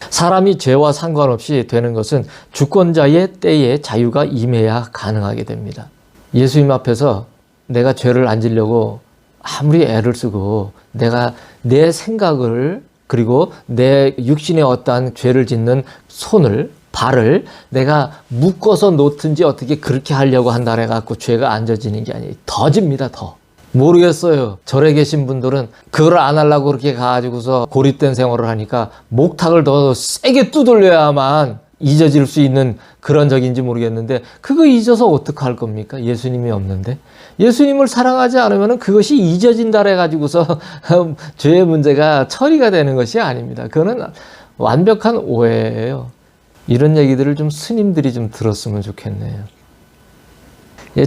사람이 죄와 상관없이 되는 것은 주권자의 때에 자유가 임해야 가능하게 됩니다. 예수님 앞에서 내가 죄를 안 지려고 아무리 애를 쓰고 내가 내 생각을 그리고 내 육신의 어떠한 죄를 짓는 손을 발을 내가 묶어서 놓든지 어떻게 그렇게 하려고 한다 해갖고 죄가 안 져지는 게 아니에요. 더 집니다. 더. 모르겠어요. 절에 계신 분들은 그걸 안 하려고 그렇게 가지고서 고립된 생활을 하니까 목탁을 더 세게 두들려야만 잊어질 수 있는 그런 적인지 모르겠는데 그거 잊어서 어떡할 겁니까? 예수님이 없는데. 예수님을 사랑하지 않으면 그것이 잊어진다 해가지고서 죄의 문제가 처리가 되는 것이 아닙니다. 그거는 완벽한 오해예요. 이런 얘기들을 좀 스님들이 좀 들었으면 좋겠네요.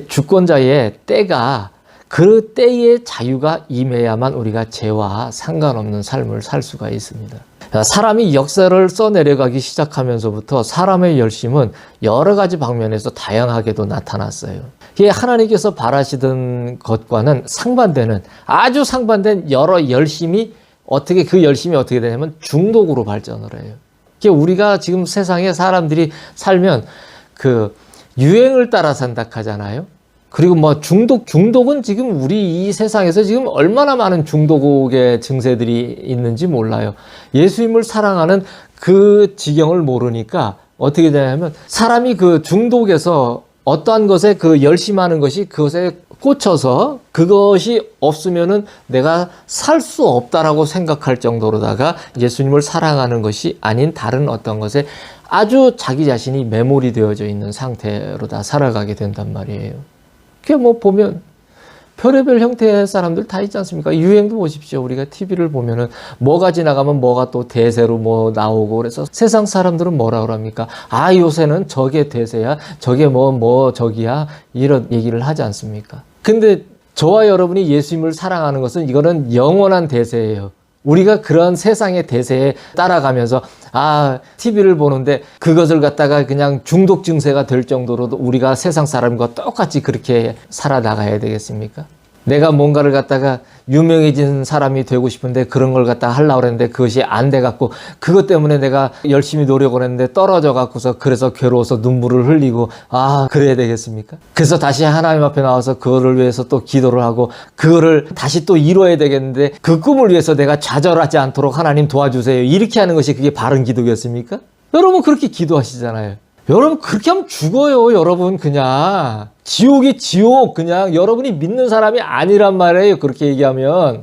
주권자의 때가 그 때의 자유가 임해야만 우리가 죄와 상관없는 삶을 살 수가 있습니다. 사람이 역사를 써내려가기 시작하면서부터 사람의 열심은 여러 가지 방면에서 다양하게도 나타났어요. 이게 하나님께서 바라시던 것과는 상반되는, 아주 상반된 여러 열심이 그 열심이 어떻게 되냐면 중독으로 발전을 해요. 우리가 지금 세상에 사람들이 살면 그 유행을 따라 산다 하잖아요. 그리고 뭐 중독은 지금 우리 이 세상에서 지금 얼마나 많은 중독의 증세들이 있는지 몰라요. 예수님을 사랑하는 그 지경을 모르니까 어떻게 되냐면 사람이 그 중독에서 어떠한 것에 그 열심하는 것이 그것에 꽂혀서 그것이 없으면은 내가 살 수 없다라고 생각할 정도로다가 예수님을 사랑하는 것이 아닌 다른 어떤 것에 아주 자기 자신이 매몰이 되어져 있는 상태로 다 살아가게 된단 말이에요. 그게 뭐 보면 별의별 형태의 사람들 다 있지 않습니까? 유행도 보십시오. 우리가 TV를 보면은 뭐가 지나가면 뭐가 또 대세로 뭐 나오고 그래서 세상 사람들은 뭐라 그럽니까? 아, 요새는 저게 대세야. 저게 저기야. 이런 얘기를 하지 않습니까? 근데 저와 여러분이 예수님을 사랑하는 것은 이거는 영원한 대세예요. 우리가 그런 세상의 대세에 따라가면서 TV를 보는데 그것을 갖다가 그냥 중독 증세가 될 정도로도 우리가 세상 사람과 똑같이 그렇게 살아나가야 되겠습니까? 내가 뭔가를 갖다가 유명해진 사람이 되고 싶은데 그런 걸 갖다가 하려고 했는데 그것이 안 돼갖고 그것 때문에 내가 열심히 노력을 했는데 떨어져 갖고서 그래서 괴로워서 눈물을 흘리고 그래야 되겠습니까? 그래서 다시 하나님 앞에 나와서 그거를 위해서 또 기도를 하고 그거를 다시 또 이루어야 되겠는데 그 꿈을 위해서 내가 좌절하지 않도록 하나님 도와주세요. 이렇게 하는 것이 그게 바른 기도겠습니까? 여러분 그렇게 기도하시잖아요. 여러분 그렇게 하면 죽어요. 여러분 그냥 지옥이 지옥. 그냥 여러분이 믿는 사람이 아니란 말이에요. 그렇게 얘기하면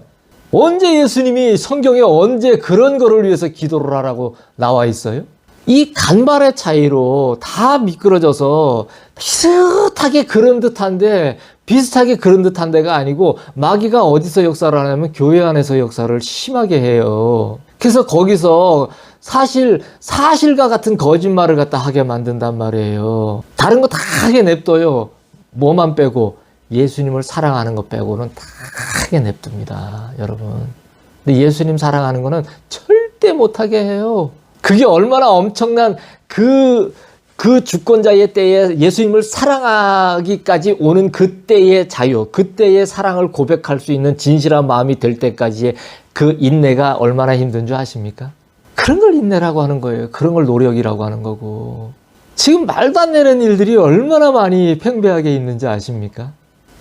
언제 예수님이 성경에 언제 그런 거를 위해서 기도를 하라고 나와 있어요? 이 간발의 차이로 다 미끄러져서 비슷하게 그런 듯한데 비슷하게 그런 듯한 데가 아니고 마귀가 어디서 역사를 하냐면 교회 안에서 역사를 심하게 해요. 그래서 거기서 사실과 같은 거짓말을 갖다 하게 만든단 말이에요. 다른 거 다 하게 냅둬요. 뭐만 빼고 예수님을 사랑하는 것 빼고는 다 하게 냅둡니다. 여러분. 근데 예수님 사랑하는 거는 절대 못하게 해요. 그게 얼마나 엄청난 그 주권자의 때에 예수님을 사랑하기까지 오는 그때의 자유, 그때의 사랑을 고백할 수 있는 진실한 마음이 될 때까지의 그 인내가 얼마나 힘든 줄 아십니까? 그런 걸 인내라고 하는 거예요. 그런 걸 노력이라고 하는 거고. 지금 말도 안 되는 일들이 얼마나 많이 팽배하게 있는지 아십니까?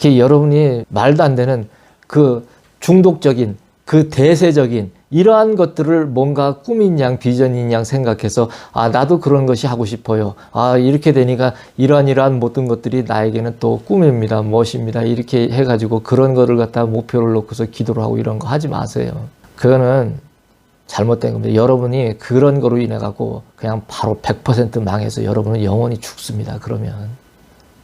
여러분이 말도 안 되는 그 중독적인, 그 대세적인 이러한 것들을 뭔가 꿈인 양 비전인 양 생각해서 나도 그런 것이 하고 싶어요. 이렇게 되니까 이러한 모든 것들이 나에게는 또 꿈입니다. 멋입니다. 이렇게 해가지고 그런 거를 갖다 목표를 놓고서 기도를 하고 이런 거 하지 마세요. 그거는 잘못된 겁니다. 여러분이 그런 거로 인해 갖고 그냥 바로 100% 망해서 여러분은 영원히 죽습니다. 그러면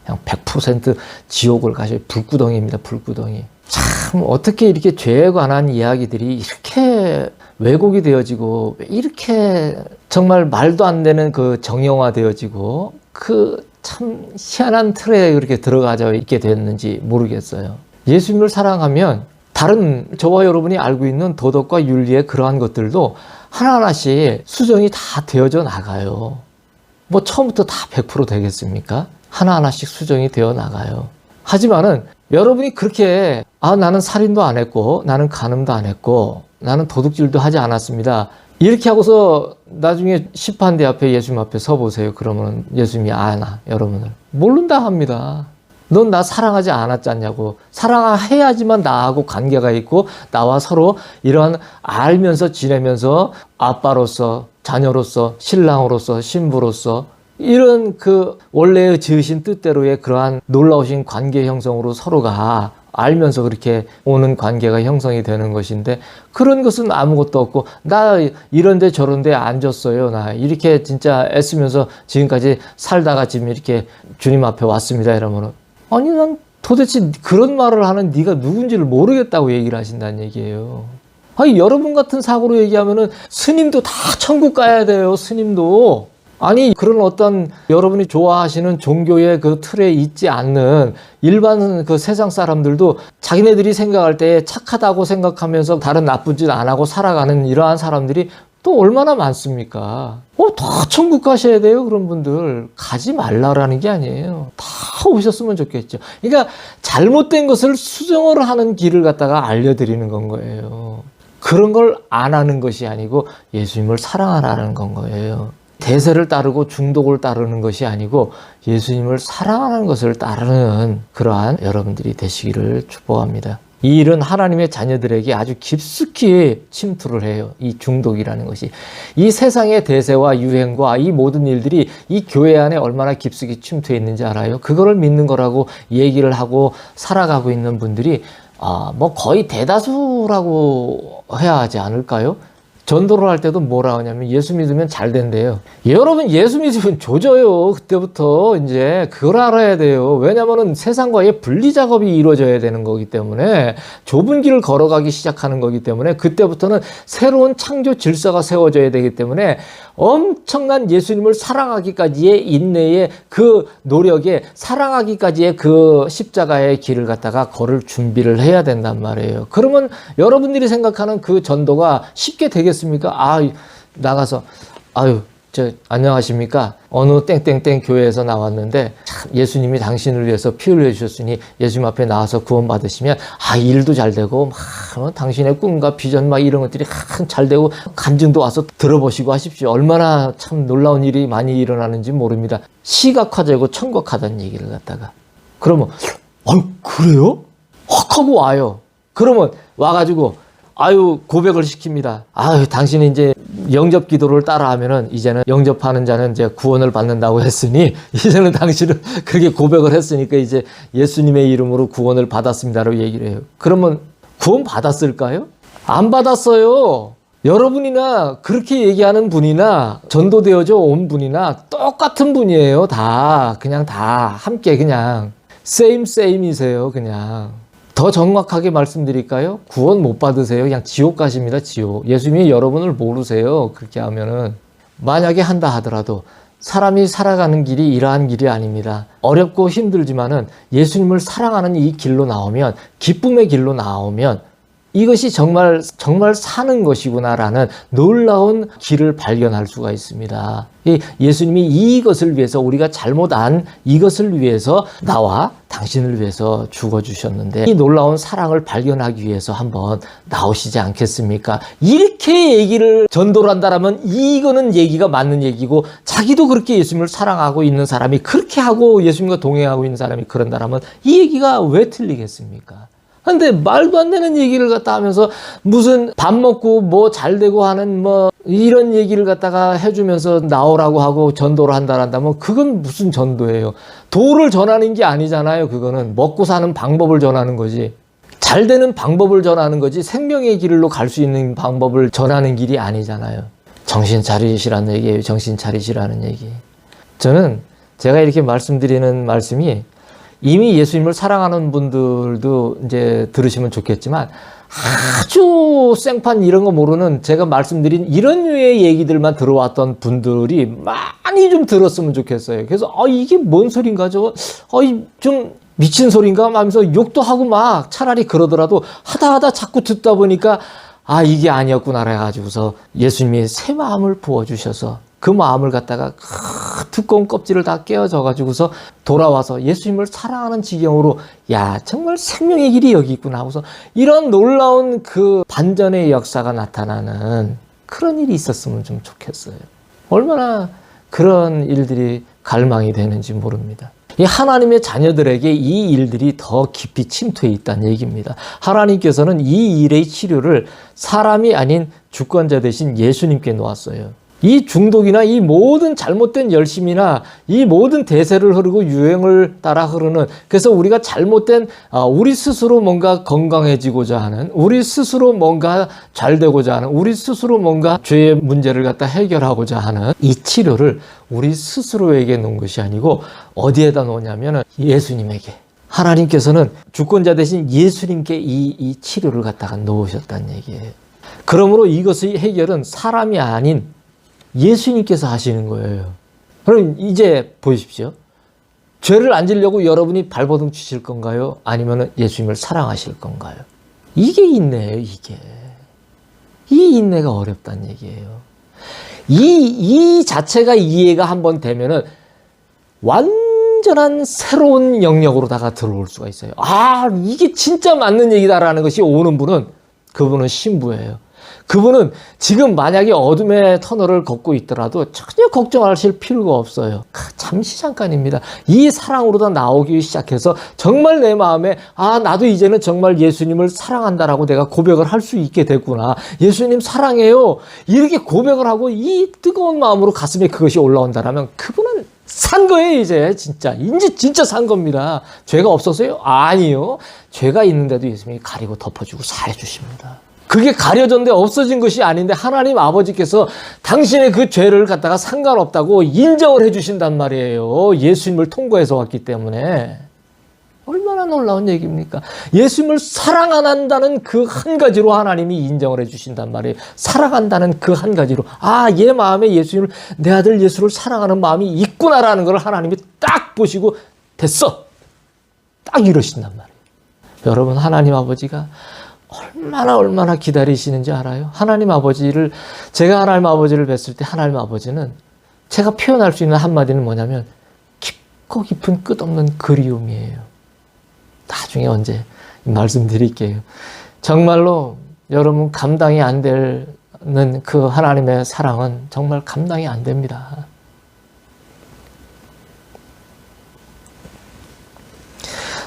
그냥 100% 지옥을 가셔요. 불구덩이입니다. 불구덩이. 참 어떻게 이렇게 죄에 관한 이야기들이 이렇게 왜곡이 되어지고 이렇게 정말 말도 안 되는 그 정형화 되어지고 그 참 희한한 틀에 그렇게 들어가져 있게 됐는지 모르겠어요. 예수님을 사랑하면 다른 저와 여러분이 알고 있는 도덕과 윤리의 그러한 것들도 하나하나씩 수정이 다 되어져 나가요. 뭐 처음부터 다 100% 되겠습니까? 하나하나씩 수정이 되어 나가요. 하지만은 여러분이 그렇게 나는 살인도 안 했고 나는 간음도 안 했고 나는 도둑질도 하지 않았습니다. 이렇게 하고서 나중에 심판대 앞에 예수님 앞에 서보세요. 그러면 예수님이 여러분을 모른다 합니다. 넌 나 사랑하지 않았지 않냐고. 사랑해야지만 나하고 관계가 있고 나와 서로 이런 알면서 지내면서 아빠로서 자녀로서 신랑으로서 신부로서 이런 그 원래의 지으신 뜻대로의 그러한 놀라우신 관계 형성으로 서로가 알면서 그렇게 오는 관계가 형성이 되는 것인데 그런 것은 아무것도 없고 나 이런데 저런데 앉았어요. 나 이렇게 진짜 애쓰면서 지금까지 살다가 지금 이렇게 주님 앞에 왔습니다. 이러면은 난 도대체 그런 말을 하는 네가 누군지를 모르겠다고 얘기를 하신다는 얘기예요. 여러분 같은 사고로 얘기하면은 스님도 다 천국 가야 돼요. 스님도. 그런 어떤 여러분이 좋아하시는 종교의 그 틀에 있지 않는 일반 그 세상 사람들도 자기네들이 생각할 때 착하다고 생각하면서 다른 나쁜 짓 안 하고 살아가는 이러한 사람들이 또 얼마나 많습니까? 다 천국 가셔야 돼요, 그런 분들. 가지 말라라는 게 아니에요. 다 오셨으면 좋겠죠. 그러니까 잘못된 것을 수정을 하는 길을 갖다가 알려드리는 건 거예요. 그런 걸 안 하는 것이 아니고 예수님을 사랑하라는 건 거예요. 대세를 따르고 중독을 따르는 것이 아니고 예수님을 사랑하는 것을 따르는 그러한 여러분들이 되시기를 축복합니다. 이 일은 하나님의 자녀들에게 아주 깊숙이 침투를 해요. 이 중독이라는 것이. 이 세상의 대세와 유행과 이 모든 일들이 이 교회 안에 얼마나 깊숙이 침투해 있는지 알아요? 그거를 믿는 거라고 얘기를 하고 살아가고 있는 분들이 거의 대다수라고 해야 하지 않을까요? 전도를 할 때도 뭐라 하냐면 예수 믿으면 잘 된대요. 여러분, 예수 믿으면 조져요. 그때부터 이제 그걸 알아야 돼요. 왜냐면은 세상과의 분리 작업이 이루어져야 되는 거기 때문에, 좁은 길을 걸어가기 시작하는 거기 때문에, 그때부터는 새로운 창조 질서가 세워져야 되기 때문에 엄청난 예수님을 사랑하기까지의 인내의 그 노력에, 사랑하기까지의 그 십자가의 길을 갖다가 걸을 준비를 해야 된단 말이에요. 그러면 여러분들이 생각하는 그 전도가 쉽게 되겠습니까? 나가서 안녕하십니까? 어느 땡땡땡 교회에서 나왔는데 참 예수님이 당신을 위해서 피 흘려주셨으니 예수님 앞에 나와서 구원 받으시면 일도 잘 되고 당신의 꿈과 비전 이런 것들이 잘 되고 간증도 와서 들어보시고 하십시오. 얼마나 참 놀라운 일이 많이 일어나는지 모릅니다. 시각화되고 청각화된 얘기를 갖다가 그러면 그래요? 확 하고 와요. 그러면 와가지고 고백을 시킵니다. 당신이 이제 영접 기도를 따라 하면은 이제는 영접하는 자는 이제 구원을 받는다고 했으니 이제는 당신은 그렇게 고백을 했으니까 이제 예수님의 이름으로 구원을 받았습니다라고 얘기를 해요. 그러면 구원 받았을까요? 안 받았어요. 여러분이나 그렇게 얘기하는 분이나 전도되어져 온 분이나 똑같은 분이에요. 다 함께 그냥 세임이세요. 그냥. 더 정확하게 말씀드릴까요? 구원 못 받으세요. 그냥 지옥 가십니다. 지옥. 예수님이 여러분을 모르세요. 그렇게 하면은. 만약에 한다 하더라도 사람이 살아가는 길이 이러한 길이 아닙니다. 어렵고 힘들지만은 예수님을 사랑하는 이 길로 나오면, 기쁨의 길로 나오면 이것이 정말 사는 것이구나라는 놀라운 길을 발견할 수가 있습니다. 예수님이 이것을 위해서, 우리가 잘못 안 이것을 위해서 나와 당신을 위해서 죽어주셨는데 이 놀라운 사랑을 발견하기 위해서 한번 나오시지 않겠습니까? 이렇게 얘기를 전도를 한다라면 이거는 얘기가 맞는 얘기고, 자기도 그렇게 예수님을 사랑하고 있는 사람이, 그렇게 하고 예수님과 동행하고 있는 사람이 그런다라면 이 얘기가 왜 틀리겠습니까? 근데 말도 안 되는 얘기를 갖다 하면서 무슨 밥 먹고 잘 되고 하는 이런 얘기를 갖다가 해주면서 나오라고 하고 전도를 한다면 그건 무슨 전도예요? 도를 전하는 게 아니잖아요. 그거는 먹고 사는 방법을 전하는 거지. 잘 되는 방법을 전하는 거지 생명의 길로 갈 수 있는 방법을 전하는 길이 아니잖아요. 정신 차리시라는 얘기예요. 정신 차리시라는 얘기. 저는 제가 이렇게 말씀드리는 말씀이 이미 예수님을 사랑하는 분들도 이제 들으시면 좋겠지만, 아주 생판 이런 거 모르는, 제가 말씀드린 이런 류의 얘기들만 들어왔던 분들이 많이 좀 들었으면 좋겠어요. 그래서 이게 뭔 소린가, 저거 좀 미친 소린가 하면서 욕도 하고 막 차라리 그러더라도 하다 자꾸 듣다 보니까 이게 아니었구나 해가지고서 예수님이 새 마음을 부어주셔서 그 마음을 갖다가 두꺼운 껍질을 다 깨어져 가지고서 돌아와서 예수님을 사랑하는 지경으로, 정말 생명의 길이 여기 있구나 하고서 이런 놀라운 그 반전의 역사가 나타나는 그런 일이 있었으면 좀 좋겠어요. 얼마나 그런 일들이 갈망이 되는지 모릅니다. 이 하나님의 자녀들에게 이 일들이 더 깊이 침투해 있다는 얘기입니다. 하나님께서는 이 일의 치료를 사람이 아닌 주권자 되신 예수님께 놓았어요. 이 중독이나 이 모든 잘못된 열심이나 이 모든 대세를 흐르고 유행을 따라 흐르는, 그래서 우리가 잘못된 우리 스스로 뭔가 건강해지고자 하는, 우리 스스로 뭔가 잘 되고자 하는, 우리 스스로 뭔가 죄의 문제를 갖다 해결하고자 하는 이 치료를 우리 스스로에게 놓은 것이 아니고 어디에다 놓냐면은 예수님에게. 하나님께서는 주권자 대신 예수님께 이 치료를 갖다가 놓으셨다는 얘기예요. 그러므로 이것의 해결은 사람이 아닌 예수님께서 하시는 거예요. 그럼 이제 보십시오. 죄를 안 지려고 여러분이 발버둥 치실 건가요? 아니면 예수님을 사랑하실 건가요? 이게 인내예요, 이게. 이 인내가 어렵다는 얘기예요. 이 자체가 이해가 한번 되면은 완전한 새로운 영역으로다가 들어올 수가 있어요. 아, 이게 진짜 맞는 얘기다라는 것이 오는 분은, 그분은 신부예요. 그분은 지금 만약에 어둠의 터널을 걷고 있더라도 전혀 걱정하실 필요가 없어요. 잠시 잠깐입니다. 이 사랑으로다 나오기 시작해서 정말 내 마음에 나도 이제는 정말 예수님을 사랑한다라고 내가 고백을 할 수 있게 됐구나. 예수님 사랑해요. 이렇게 고백을 하고 이 뜨거운 마음으로 가슴에 그것이 올라온다라면 그분은 산 거예요. 이제 진짜 산 겁니다. 죄가 없었어요? 아니요. 죄가 있는데도 예수님이 가리고 덮어주고 사해 주십니다. 그게 가려졌는데 없어진 것이 아닌데 하나님 아버지께서 당신의 그 죄를 갖다가 상관없다고 인정을 해주신단 말이에요. 예수님을 통과해서 왔기 때문에. 얼마나 놀라운 얘기입니까? 예수님을 사랑 안 한다는 그 한 가지로 하나님이 인정을 해주신단 말이에요. 사랑한다는 그 한 가지로. 얘 마음에 예수님을, 내 아들 예수를 사랑하는 마음이 있구나라는 걸 하나님이 딱 보시고 됐어. 딱 이러신단 말이에요. 여러분, 하나님 아버지가 얼마나 기다리시는지 알아요? 제가 하나님 아버지를 뵀을 때 하나님 아버지는 제가 표현할 수 있는 한마디는 뭐냐면 깊고 깊은 끝없는 그리움이에요. 나중에 언제 말씀드릴게요. 정말로 여러분 감당이 안 되는 그 하나님의 사랑은 정말 감당이 안 됩니다.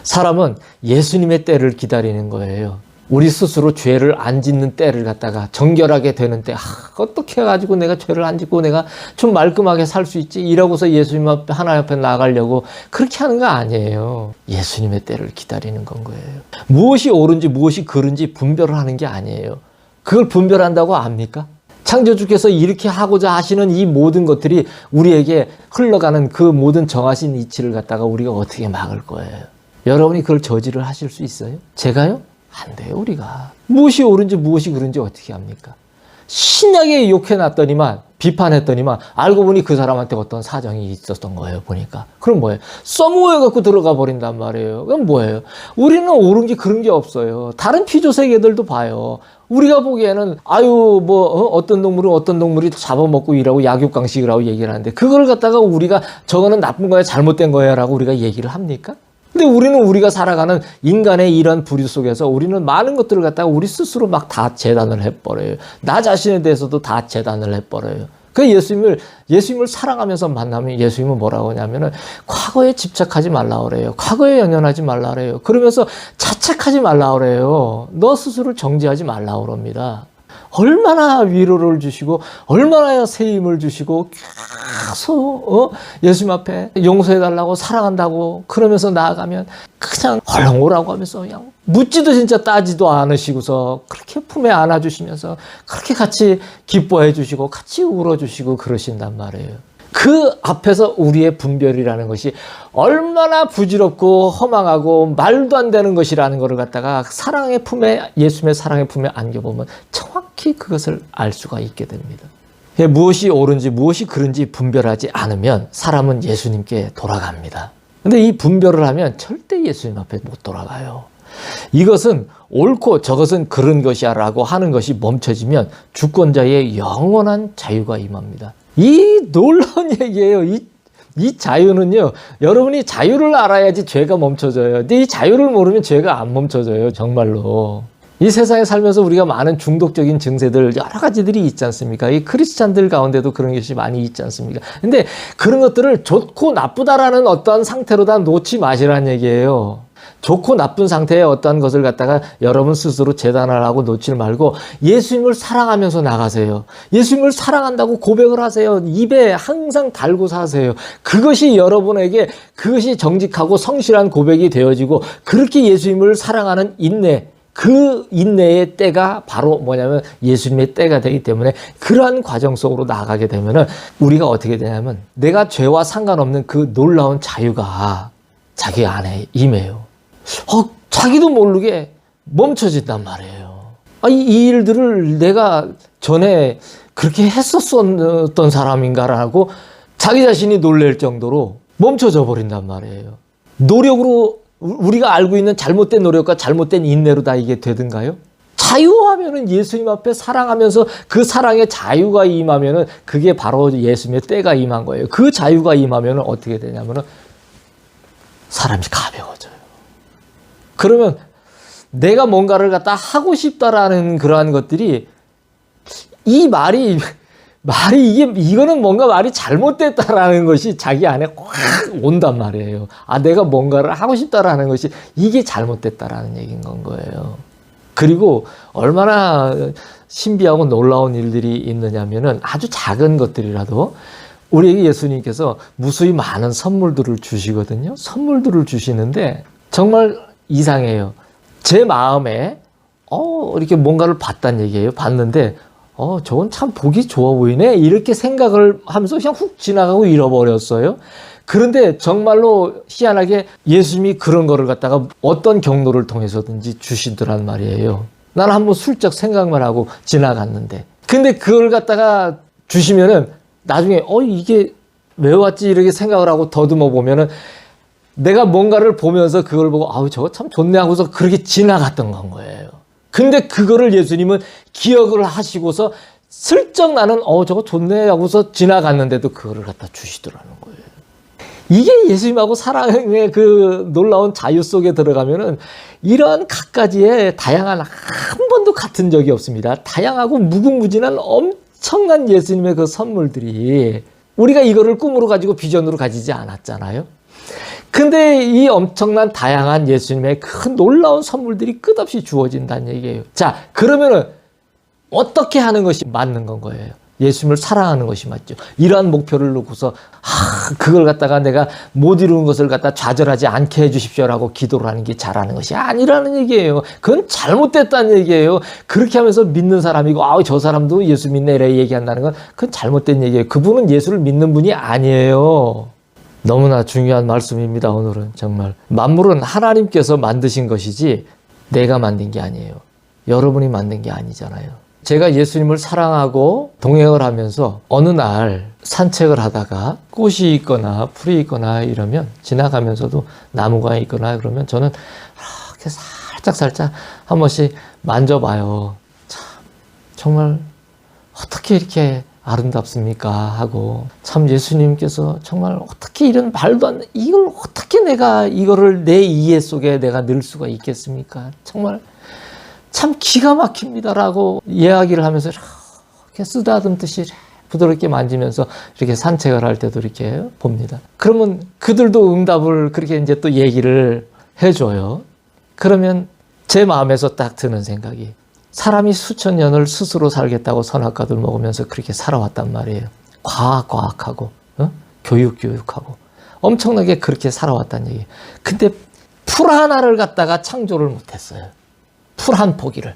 사람은 예수님의 때를 기다리는 거예요. 우리 스스로 죄를 안 짓는 때를 갖다가 정결하게 되는 때, 어떻게 해가지고 내가 죄를 안 짓고 내가 좀 말끔하게 살 수 있지? 이러고서 예수님 앞에, 하나님 앞에 나가려고 그렇게 하는 거 아니에요. 예수님의 때를 기다리는 건 거예요. 무엇이 옳은지 무엇이 그른지 분별을 하는 게 아니에요. 그걸 분별한다고 압니까? 창조주께서 이렇게 하고자 하시는 이 모든 것들이 우리에게 흘러가는 그 모든 정하신 이치를 갖다가 우리가 어떻게 막을 거예요? 여러분이 그걸 저지를 하실 수 있어요? 제가요? 안 돼요, 우리가. 무엇이 옳은지 무엇이 그른지 어떻게 합니까? 신나게 욕해놨더니만, 비판했더니만, 알고 보니 그 사람한테 어떤 사정이 있었던 거예요, 보니까. 그럼 뭐예요? 써모여갖고 들어가 버린단 말이에요. 그럼 뭐예요? 우리는 옳은 게 그런 게 없어요. 다른 피조세계들도 봐요. 우리가 보기에는, 어떤 동물이 잡아먹고 이라고 약육강식이라고 얘기를 하는데, 그걸 갖다가 우리가 저거는 나쁜 거야, 잘못된 거야 라고 우리가 얘기를 합니까? 근데 우리가 살아가는 인간의 이런 부류 속에서 우리는 많은 것들을 갖다가 우리 스스로 막 다 재단을 해버려요. 나 자신에 대해서도 다 재단을 해버려요. 그 예수님을 사랑하면서 만나면 예수님은 뭐라고 하냐면은 과거에 집착하지 말라 그래요. 과거에 연연하지 말라 그래요. 그러면서 자책하지 말라 그래요. 너 스스로를 정죄하지 말라 그럽니다. 얼마나 위로를 주시고 얼마나 새 힘을 주시고 계속 예수님 앞에 용서해달라고 사랑한다고 그러면서 나아가면 그냥 얼른 오라고 하면서 그냥 묻지도 진짜 따지도 않으시고서 그렇게 품에 안아주시면서 그렇게 같이 기뻐해 주시고 같이 울어주시고 그러신단 말이에요. 그 앞에서 우리의 분별이라는 것이 얼마나 부질없고 허망하고 말도 안 되는 것이라는 것을 갖다가 예수님의 사랑의 품에 안겨보면 정확히 그것을 알 수가 있게 됩니다. 무엇이 옳은지 무엇이 그른지 분별하지 않으면 사람은 예수님께 돌아갑니다. 근데 이 분별을 하면 절대 예수님 앞에 못 돌아가요. 이것은 옳고 저것은 그른 것이야 라고 하는 것이 멈춰지면 주권자의 영원한 자유가 임합니다. 이 놀라운 얘기예요. 이 자유는요, 여러분이 자유를 알아야지 죄가 멈춰져요. 근데 이 자유를 모르면 죄가 안 멈춰져요, 정말로. 이 세상에 살면서 우리가 많은 중독적인 증세들 여러 가지들이 있지 않습니까? 이 크리스찬들 가운데도 그런 것이 많이 있지 않습니까? 근데 그런 것들을 좋고 나쁘다라는 어떠한 상태로 다 놓지 마시라는 얘기예요. 좋고 나쁜 상태의 어떤 것을 갖다가 여러분 스스로 재단을 하고 놓지 말고 예수님을 사랑하면서 나가세요. 예수님을 사랑한다고 고백을 하세요. 입에 항상 달고 사세요. 그것이 여러분에게 그것이 정직하고 성실한 고백이 되어지고 그렇게 예수님을 사랑하는 인내, 그 인내의 때가 바로 뭐냐면 예수님의 때가 되기 때문에 그러한 과정 속으로 나가게 되면은 우리가 어떻게 되냐면 내가 죄와 상관없는 그 놀라운 자유가 자기 안에 임해요. 자기도 모르게 멈춰진단 말이에요. 이 일들을 내가 전에 그렇게 했었던 사람인가라고 자기 자신이 놀랄 정도로 멈춰져 버린단 말이에요. 노력으로 우리가 알고 있는 잘못된 노력과 잘못된 인내로 다 이게 되든가요? 자유하면은 예수님 앞에 사랑하면서 그 사랑에 자유가 임하면은 그게 바로 예수님의 때가 임한 거예요. 그 자유가 임하면은 어떻게 되냐면은 사람이 가벼워져요. 그러면 내가 뭔가를 갖다 하고 싶다라는 그러한 것들이 이 말이 이거는 뭔가 말이 잘못됐다라는 것이 자기 안에 확 온단 말이에요. 아, 내가 뭔가를 하고 싶다라는 것이 이게 잘못됐다라는 얘기인 건 거예요. 그리고 얼마나 신비하고 놀라운 일들이 있느냐면은 아주 작은 것들이라도 우리에게 예수님께서 무수히 많은 선물들을 주시거든요. 선물들을 주시는데 정말 이상해요. 제 마음에 이렇게 뭔가를 봤단 얘기예요. 봤는데 저건 참 보기 좋아 보이네 이렇게 생각을 하면서 그냥 훅 지나가고 잃어버렸어요. 그런데 정말로 희한하게 예수님이 그런 거를 갖다가 어떤 경로를 통해서든지 주시더란 말이에요. 나는 한번 슬쩍 생각만 하고 지나갔는데 근데 그걸 갖다가 주시면은 나중에 이게 왜 왔지 이렇게 생각을 하고 더듬어 보면은 내가 뭔가를 보면서 그걸 보고 저거 참 좋네 하고서 그렇게 지나갔던 건 거예요. 근데 그거를 예수님은 기억을 하시고서 슬쩍 나는 저거 좋네 하고서 지나갔는데도 그거를 갖다 주시더라는 거예요. 이게 예수님하고 사랑의 그 놀라운 자유 속에 들어가면은 이런 갖가지의 다양한 한 번도 같은 적이 없습니다. 다양하고 무궁무진한 엄청난 예수님의 그 선물들이 우리가 이거를 꿈으로 가지고 비전으로 가지지 않았잖아요. 근데 이 엄청난 다양한 예수님의 큰 놀라운 선물들이 끝없이 주어진다는 얘기예요. 자, 그러면은 어떻게 하는 것이 맞는 건 거예요? 예수님을 사랑하는 것이 맞죠. 이러한 목표를 놓고서 그걸 갖다가 내가 못 이루는 것을 갖다 좌절하지 않게 해주십시오라고 기도를 하는 게 잘하는 것이 아니라는 얘기예요. 그건 잘못됐다는 얘기예요. 그렇게 하면서 믿는 사람이고 저 사람도 예수 믿네 이래 얘기한다는 건 그건 잘못된 얘기예요. 그분은 예수를 믿는 분이 아니에요. 너무나 중요한 말씀입니다. 오늘은 정말 만물은 하나님께서 만드신 것이지 내가 만든 게 아니에요. 여러분이 만든 게 아니잖아요. 제가 예수님을 사랑하고 동행을 하면서 어느 날 산책을 하다가 꽃이 있거나 풀이 있거나 이러면 지나가면서도 나무가 있거나 그러면 저는 이렇게 살짝 한 번씩 만져봐요. 참 정말 어떻게 이렇게 아름답습니까? 하고 참 예수님께서 정말 어떻게 이런 말도 안 돼. 이걸 어떻게 내가 이거를 내 이해 속에 내가 넣을 수가 있겠습니까? 정말 참 기가 막힙니다라고 이야기를 하면서 이렇게 쓰다듬듯이 부드럽게 만지면서 이렇게 산책을 할 때도 이렇게 봅니다. 그러면 그들도 응답을 그렇게 이제 또 얘기를 해줘요. 그러면 제 마음에서 딱 드는 생각이 사람이 수천 년을 스스로 살겠다고 선악과들 먹으면서 그렇게 살아왔단 말이에요. 과학하고 교육하고 엄청나게 그렇게 살아왔다는 얘기예요. 근데 풀 하나를 갖다가 창조를 못했어요. 풀 한 포기를.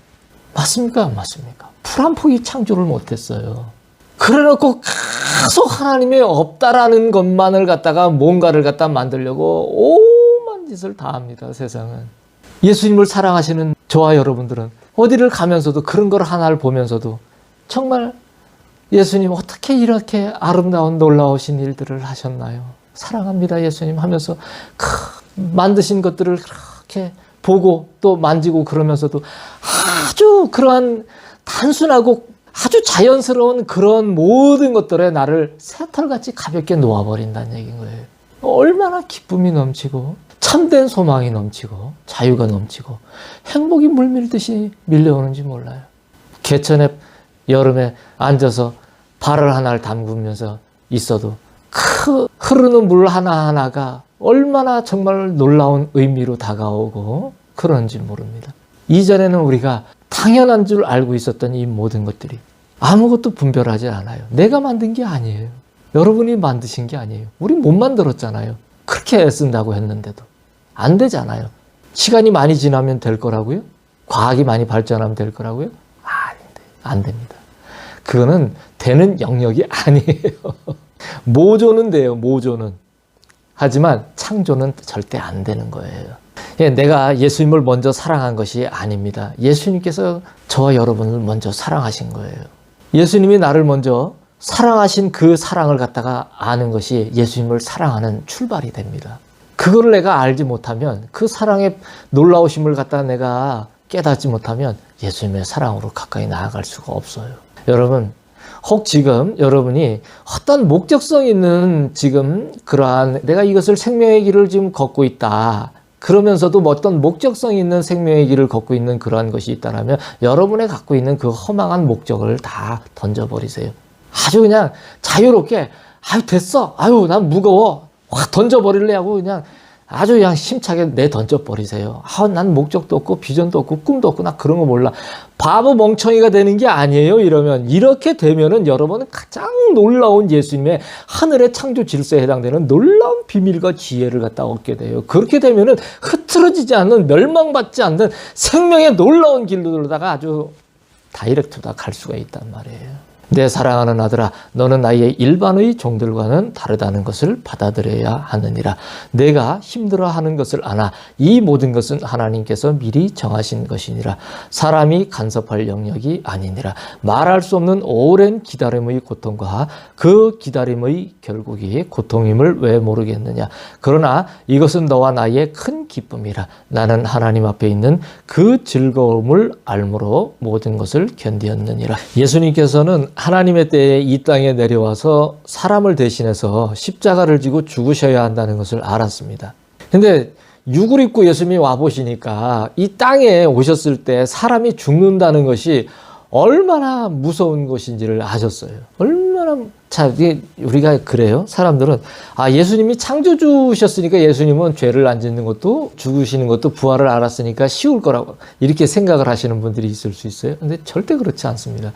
맞습니까? 안 맞습니까? 풀 한 포기 창조를 못했어요. 그래놓고 계속 하나님이 없다라는 것만을 갖다가 뭔가를 갖다 만들려고 오만 짓을 다 합니다. 세상은. 예수님을 사랑하시는 저와 여러분들은 어디를 가면서도 그런 걸 하나를 보면서도 정말 예수님 어떻게 이렇게 아름다운 놀라우신 일들을 하셨나요? 사랑합니다 예수님 하면서 만드신 것들을 그렇게 보고 또 만지고 그러면서도 아주 그러한 단순하고 아주 자연스러운 그런 모든 것들에 나를 새털같이 가볍게 놓아버린다는 얘기인 거예요. 얼마나 기쁨이 넘치고 참된 소망이 넘치고 자유가 넘치고 행복이 물밀듯이 밀려오는지 몰라요. 개천에 여름에 앉아서 발을 하나를 담그면서 있어도 그 흐르는 물 하나하나가 얼마나 정말 놀라운 의미로 다가오고 그런지 모릅니다. 이전에는 우리가 당연한 줄 알고 있었던 이 모든 것들이 아무것도 분별하지 않아요. 내가 만든 게 아니에요. 여러분이 만드신 게 아니에요. 우리 못 만들었잖아요. 그렇게 애쓴다고 했는데도 안 되잖아요. 시간이 많이 지나면 될 거라고요? 과학이 많이 발전하면 될 거라고요? 안 됩니다. 그거는 되는 영역이 아니에요. 모조는 돼요. 모조는. 하지만 창조는 절대 안 되는 거예요. 내가 예수님을 먼저 사랑한 것이 아닙니다. 예수님께서 저와 여러분을 먼저 사랑하신 거예요. 예수님이 나를 먼저 사랑하신 그 사랑을 갖다가 아는 것이 예수님을 사랑하는 출발이 됩니다. 그거를 내가 알지 못하면 그 사랑의 놀라우심을 갖다가 내가 깨닫지 못하면 예수님의 사랑으로 가까이 나아갈 수가 없어요. 여러분, 혹 지금 여러분이 어떤 목적성 있는 지금 그러한 내가 이것을 생명의 길을 지금 걷고 있다. 그러면서도 어떤 목적성 있는 생명의 길을 걷고 있는 그러한 것이 있다면 여러분의 갖고 있는 그 허망한 목적을 다 던져버리세요. 아주 그냥 자유롭게 아유 됐어. 아유 난 무거워. 확 던져버릴래 하고 그냥 아주 그냥 힘차게 던져버리세요. 아, 난 목적도 없고 비전도 없고 꿈도 없고 나 그런 거 몰라. 바보 멍청이가 되는 게 아니에요. 이러면 이렇게 되면은 여러분은 가장 놀라운 예수님의 하늘의 창조 질서에 해당되는 놀라운 비밀과 지혜를 갖다 얻게 돼요. 그렇게 되면은 흐트러지지 않는 멸망받지 않는 생명의 놀라운 길로다가 아주 다이렉트다 갈 수가 있단 말이에요. 내 사랑하는 아들아, 너는 나의 일반의 종들과는 다르다는 것을 받아들여야 하느니라. 내가 힘들어하는 것을 아나 이 모든 것은 하나님께서 미리 정하신 것이니라. 사람이 간섭할 영역이 아니니라. 말할 수 없는 오랜 기다림의 고통과 그 기다림의 결국이 고통임을 왜 모르겠느냐. 그러나 이것은 너와 나의 큰 기쁨이라. 나는 하나님 앞에 있는 그 즐거움을 알므로 모든 것을 견디었느니라. 예수님께서는 하나님의 때에 이 땅에 내려와서 사람을 대신해서 십자가를 지고 죽으셔야 한다는 것을 알았습니다. 근데 육을 입고 예수님이 와보시니까 이 땅에 오셨을 때 사람이 죽는다는 것이 얼마나 무서운 것인지를 아셨어요. 자, 우리가 그래요. 사람들은 예수님이 창조주셨으니까 예수님은 죄를 안 짓는 것도 죽으시는 것도 부활을 알았으니까 쉬울 거라고 이렇게 생각을 하시는 분들이 있을 수 있어요. 근데 절대 그렇지 않습니다.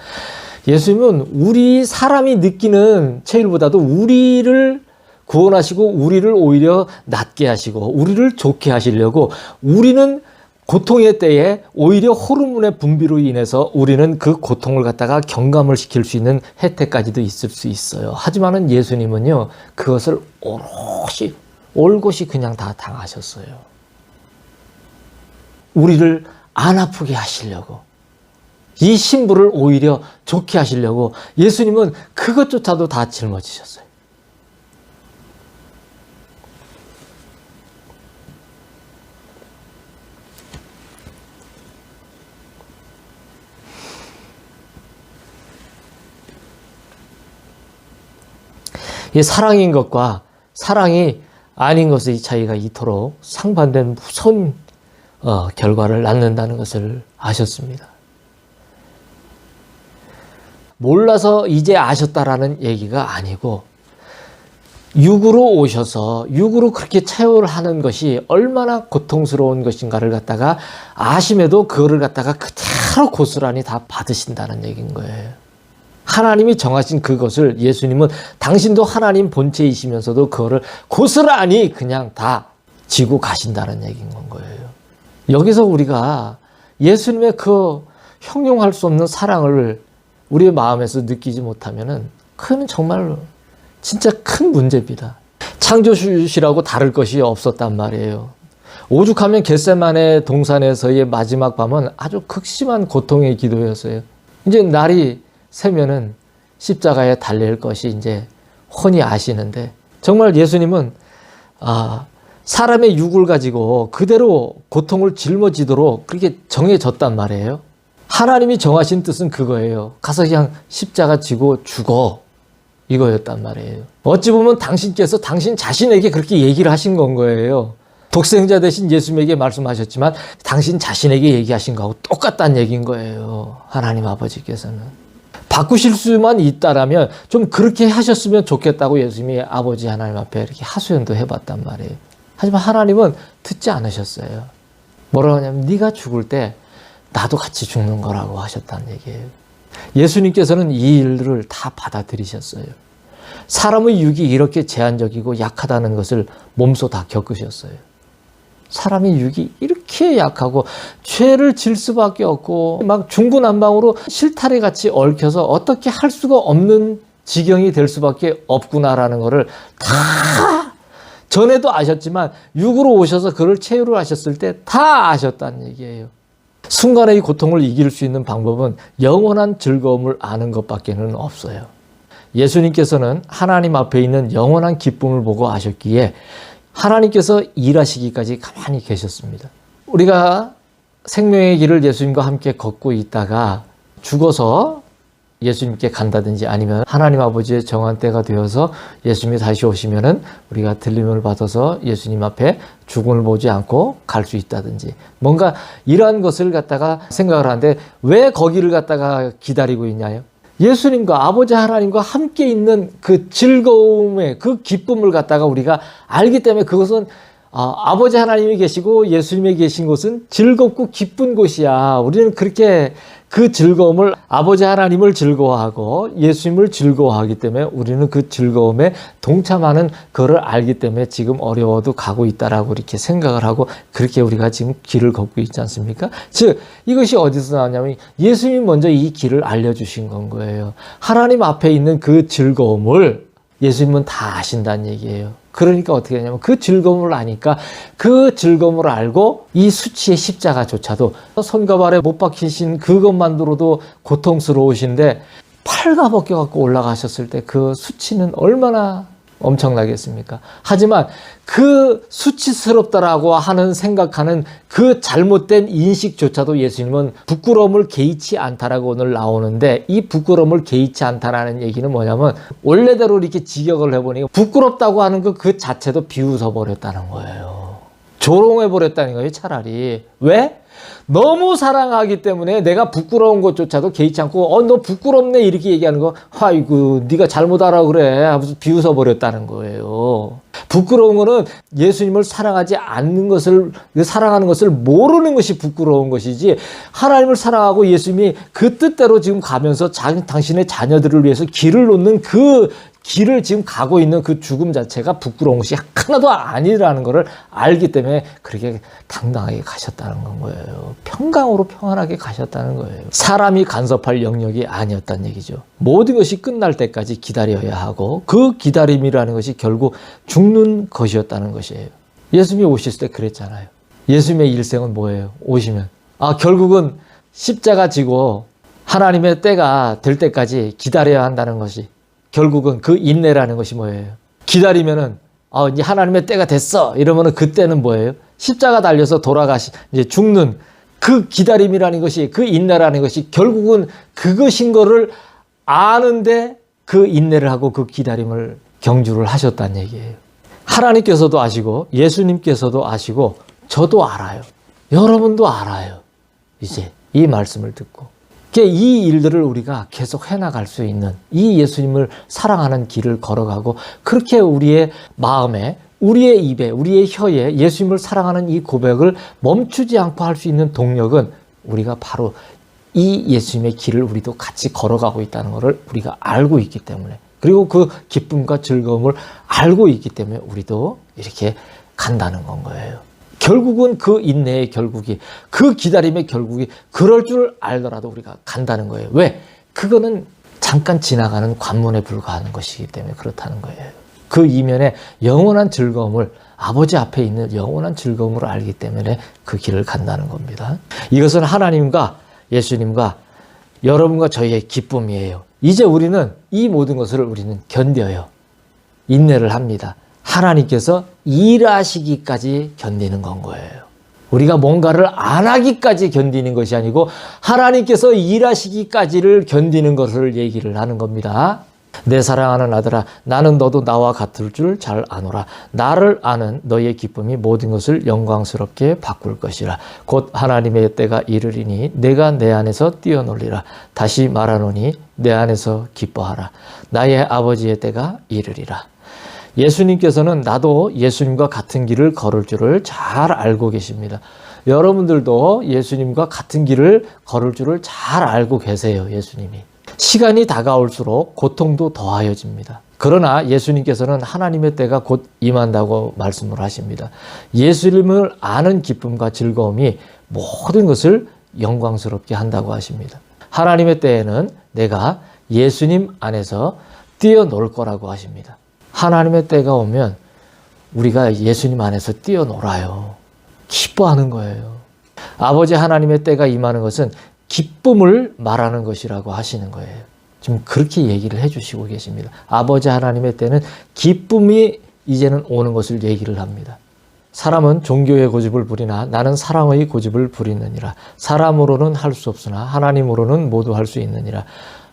예수님은 우리 사람이 느끼는 체질보다도 우리를 구원하시고 우리를 오히려 낫게 하시고 우리를 좋게 하시려고 우리는 고통의 때에 오히려 호르몬의 분비로 인해서 우리는 그 고통을 갖다가 경감을 시킬 수 있는 혜택까지도 있을 수 있어요. 하지만은 예수님은요, 그것을 오롯이 올곧이 그냥 다 당하셨어요. 우리를 안 아프게 하시려고. 이 신부를 오히려 좋게 하시려고 예수님은 그것조차도 다 짊어지셨어요. 이 사랑인 것과 사랑이 아닌 것의 차이가 이토록 상반된 무서운 결과를 낳는다는 것을 아셨습니다. 몰라서 이제 아셨다라는 얘기가 아니고 육으로 오셔서 육으로 그렇게 체험을 하는 것이 얼마나 고통스러운 것인가를 갖다가 아심에도 그거를 갖다가 그대로 고스란히 다 받으신다는 얘기인 거예요. 하나님이 정하신 그것을 예수님은 당신도 하나님 본체이시면서도 그거를 고스란히 그냥 다 지고 가신다는 얘기인 거예요. 여기서 우리가 예수님의 그 형용할 수 없는 사랑을 우리의 마음에서 느끼지 못하면은 그는 정말 진짜 큰 문제입니다. 창조주시라고 다를 것이 없었단 말이에요. 오죽하면 겟세마네 동산에서의 마지막 밤은 아주 극심한 고통의 기도였어요. 이제 날이 새면은 십자가에 달릴 것이 이제 훤히 아시는데 정말 예수님은 사람의 육을 가지고 그대로 고통을 짊어지도록 그렇게 정해졌단 말이에요. 하나님이 정하신 뜻은 그거예요. 가서 그냥 십자가 지고 죽어. 이거였단 말이에요. 어찌 보면 당신께서 당신 자신에게 그렇게 얘기를 하신 건 거예요. 독생자 대신 예수님에게 말씀하셨지만 당신 자신에게 얘기하신 거하고 똑같다는 얘기인 거예요. 하나님 아버지께서는. 바꾸실 수만 있다라면 좀 그렇게 하셨으면 좋겠다고 예수님이 아버지 하나님 앞에 이렇게 하소연도 해봤단 말이에요. 하지만 하나님은 듣지 않으셨어요. 뭐라고 하냐면 네가 죽을 때 나도 같이 죽는 거라고 하셨다는 얘기예요. 예수님께서는 이 일들을 다 받아들이셨어요. 사람의 육이 이렇게 제한적이고 약하다는 것을 몸소 다 겪으셨어요. 사람의 육이 이렇게 약하고 죄를 질 수밖에 없고 막 중구난방으로 실타래 같이 얽혀서 어떻게 할 수가 없는 지경이 될 수밖에 없구나라는 것을 다 전에도 아셨지만 육으로 오셔서 그를 체유를 하셨을 때 다 아셨다는 얘기예요. 순간의 고통을 이길 수 있는 방법은 영원한 즐거움을 아는 것밖에는 없어요. 예수님께서는 하나님 앞에 있는 영원한 기쁨을 보고 아셨기에 하나님께서 일하시기까지 가만히 계셨습니다. 우리가 생명의 길을 예수님과 함께 걷고 있다가 죽어서 예수님께 간다든지 아니면 하나님 아버지의 정한 때가 되어서 예수님이 다시 오시면은 우리가 들림을 받아서 예수님 앞에 죽음을 보지 않고 갈 수 있다든지 뭔가 이러한 것을 갖다가 생각을 하는데 왜 거기를 갖다가 기다리고 있냐요? 예수님과 아버지 하나님과 함께 있는 그 즐거움의 그 기쁨을 갖다가 우리가 알기 때문에 그것은 아버지 하나님이 계시고 예수님이 계신 곳은 즐겁고 기쁜 곳이야. 우리는 그렇게 그 즐거움을 아버지 하나님을 즐거워하고 예수님을 즐거워하기 때문에 우리는 그 즐거움에 동참하는 그를 알기 때문에 지금 어려워도 가고 있다라고 이렇게 생각을 하고 그렇게 우리가 지금 길을 걷고 있지 않습니까? 즉 이것이 어디서 나왔냐면 예수님이 먼저 이 길을 알려주신 건 거예요. 하나님 앞에 있는 그 즐거움을 예수님은 다 아신다는 얘기예요. 그러니까 어떻게 하냐면 그 즐거움을 아니까 그 즐거움을 알고 이 수치의 십자가조차도 손과 발에 못 박히신 그것만으로도 고통스러우신데 팔가 벗겨갖고 올라가셨을 때 그 수치는 얼마나 엄청나겠습니까? 하지만 그 수치스럽다라고 생각하는 그 잘못된 인식조차도 예수님은 부끄러움을 개의치 않다라고 오늘 나오는데 이 부끄러움을 개의치 않다라는 얘기는 뭐냐면 원래대로 이렇게 직역을 해보니까 부끄럽다고 하는 그 자체도 비웃어버렸다는 거예요. 조롱해버렸다는 거예요, 차라리. 왜? 너무 사랑하기 때문에 내가 부끄러운 것조차도 개의치 않고 너 부끄럽네 이렇게 얘기하는 거 아이고 네가 잘못 알아 그래 하면서 비웃어버렸다는 거예요. 부끄러운 거는 예수님을 사랑하지 않는 것을 사랑하는 것을 모르는 것이 부끄러운 것이지 하나님을 사랑하고 예수님이 그 뜻대로 지금 가면서 당신의 자녀들을 위해서 길을 놓는 그 길을 지금 가고 있는 그 죽음 자체가 부끄러운 것이 하나도 아니라는 것을 알기 때문에 그렇게 당당하게 가셨다는 건 거예요. 평강으로 평안하게 가셨다는 거예요. 사람이 간섭할 영역이 아니었다는 얘기죠. 모든 것이 끝날 때까지 기다려야 하고 그 기다림이라는 것이 결국 죽는 것이었다는 것이에요. 예수님이 오실 때 그랬잖아요. 예수님의 일생은 뭐예요? 오시면 결국은 십자가 지고 하나님의 때가 될 때까지 기다려야 한다는 것이 결국은 그 인내라는 것이 뭐예요? 기다리면은 이제 하나님의 때가 됐어 이러면은 그때는 뭐예요? 십자가 달려서 이제 죽는 그 기다림이라는 것이 그 인내라는 것이 결국은 그것인 거를 아는데 그 인내를 하고 그 기다림을 경주를 하셨다는 얘기예요. 하나님께서도 아시고 예수님께서도 아시고 저도 알아요. 여러분도 알아요. 이제 이 말씀을 듣고 이 일들을 우리가 계속 해나갈 수 있는 이 예수님을 사랑하는 길을 걸어가고 그렇게 우리의 마음에 우리의 입에 우리의 혀에 예수님을 사랑하는 이 고백을 멈추지 않고 할 수 있는 동력은 우리가 바로 이 예수님의 길을 우리도 같이 걸어가고 있다는 것을 우리가 알고 있기 때문에 그리고 그 기쁨과 즐거움을 알고 있기 때문에 우리도 이렇게 간다는 건 거예요. 결국은 그 인내의 결국이 그 기다림의 결국이 그럴 줄 알더라도 우리가 간다는 거예요. 왜? 그거는 잠깐 지나가는 관문에 불과한 것이기 때문에 그렇다는 거예요. 그 이면에 영원한 즐거움을 아버지 앞에 있는 영원한 즐거움을 알기 때문에 그 길을 간다는 겁니다. 이것은 하나님과 예수님과 여러분과 저희의 기쁨이에요. 이제 우리는 이 모든 것을 우리는 견뎌요. 인내를 합니다. 하나님께서 일하시기까지 견디는 건 거예요. 우리가 뭔가를 안 하기까지 견디는 것이 아니고 하나님께서 일하시기까지를 견디는 것을 얘기를 하는 겁니다. 내 사랑하는 아들아 나는 너도 나와 같을 줄 잘 아노라. 나를 아는 너의 기쁨이 모든 것을 영광스럽게 바꿀 것이라. 곧 하나님의 때가 이르리니 내가 내 안에서 뛰어놀리라. 다시 말하노니 내 안에서 기뻐하라. 나의 아버지의 때가 이르리라. 예수님께서는 나도 예수님과 같은 길을 걸을 줄을 잘 알고 계십니다. 여러분들도 예수님과 같은 길을 걸을 줄을 잘 알고 계세요. 예수님이. 시간이 다가올수록 고통도 더하여집니다. 그러나 예수님께서는 하나님의 때가 곧 임한다고 말씀을 하십니다. 예수님을 아는 기쁨과 즐거움이 모든 것을 영광스럽게 한다고 하십니다. 하나님의 때에는 내가 예수님 안에서 뛰어놀 거라고 하십니다. 하나님의 때가 오면 우리가 예수님 안에서 뛰어놀아요. 기뻐하는 거예요. 아버지 하나님의 때가 임하는 것은 기쁨을 말하는 것이라고 하시는 거예요. 지금 그렇게 얘기를 해주시고 계십니다. 아버지 하나님의 때는 기쁨이 이제는 오는 것을 얘기를 합니다. 사람은 종교의 고집을 부리나 나는 사랑의 고집을 부리느니라. 사람으로는 할 수 없으나 하나님으로는 모두 할 수 있느니라.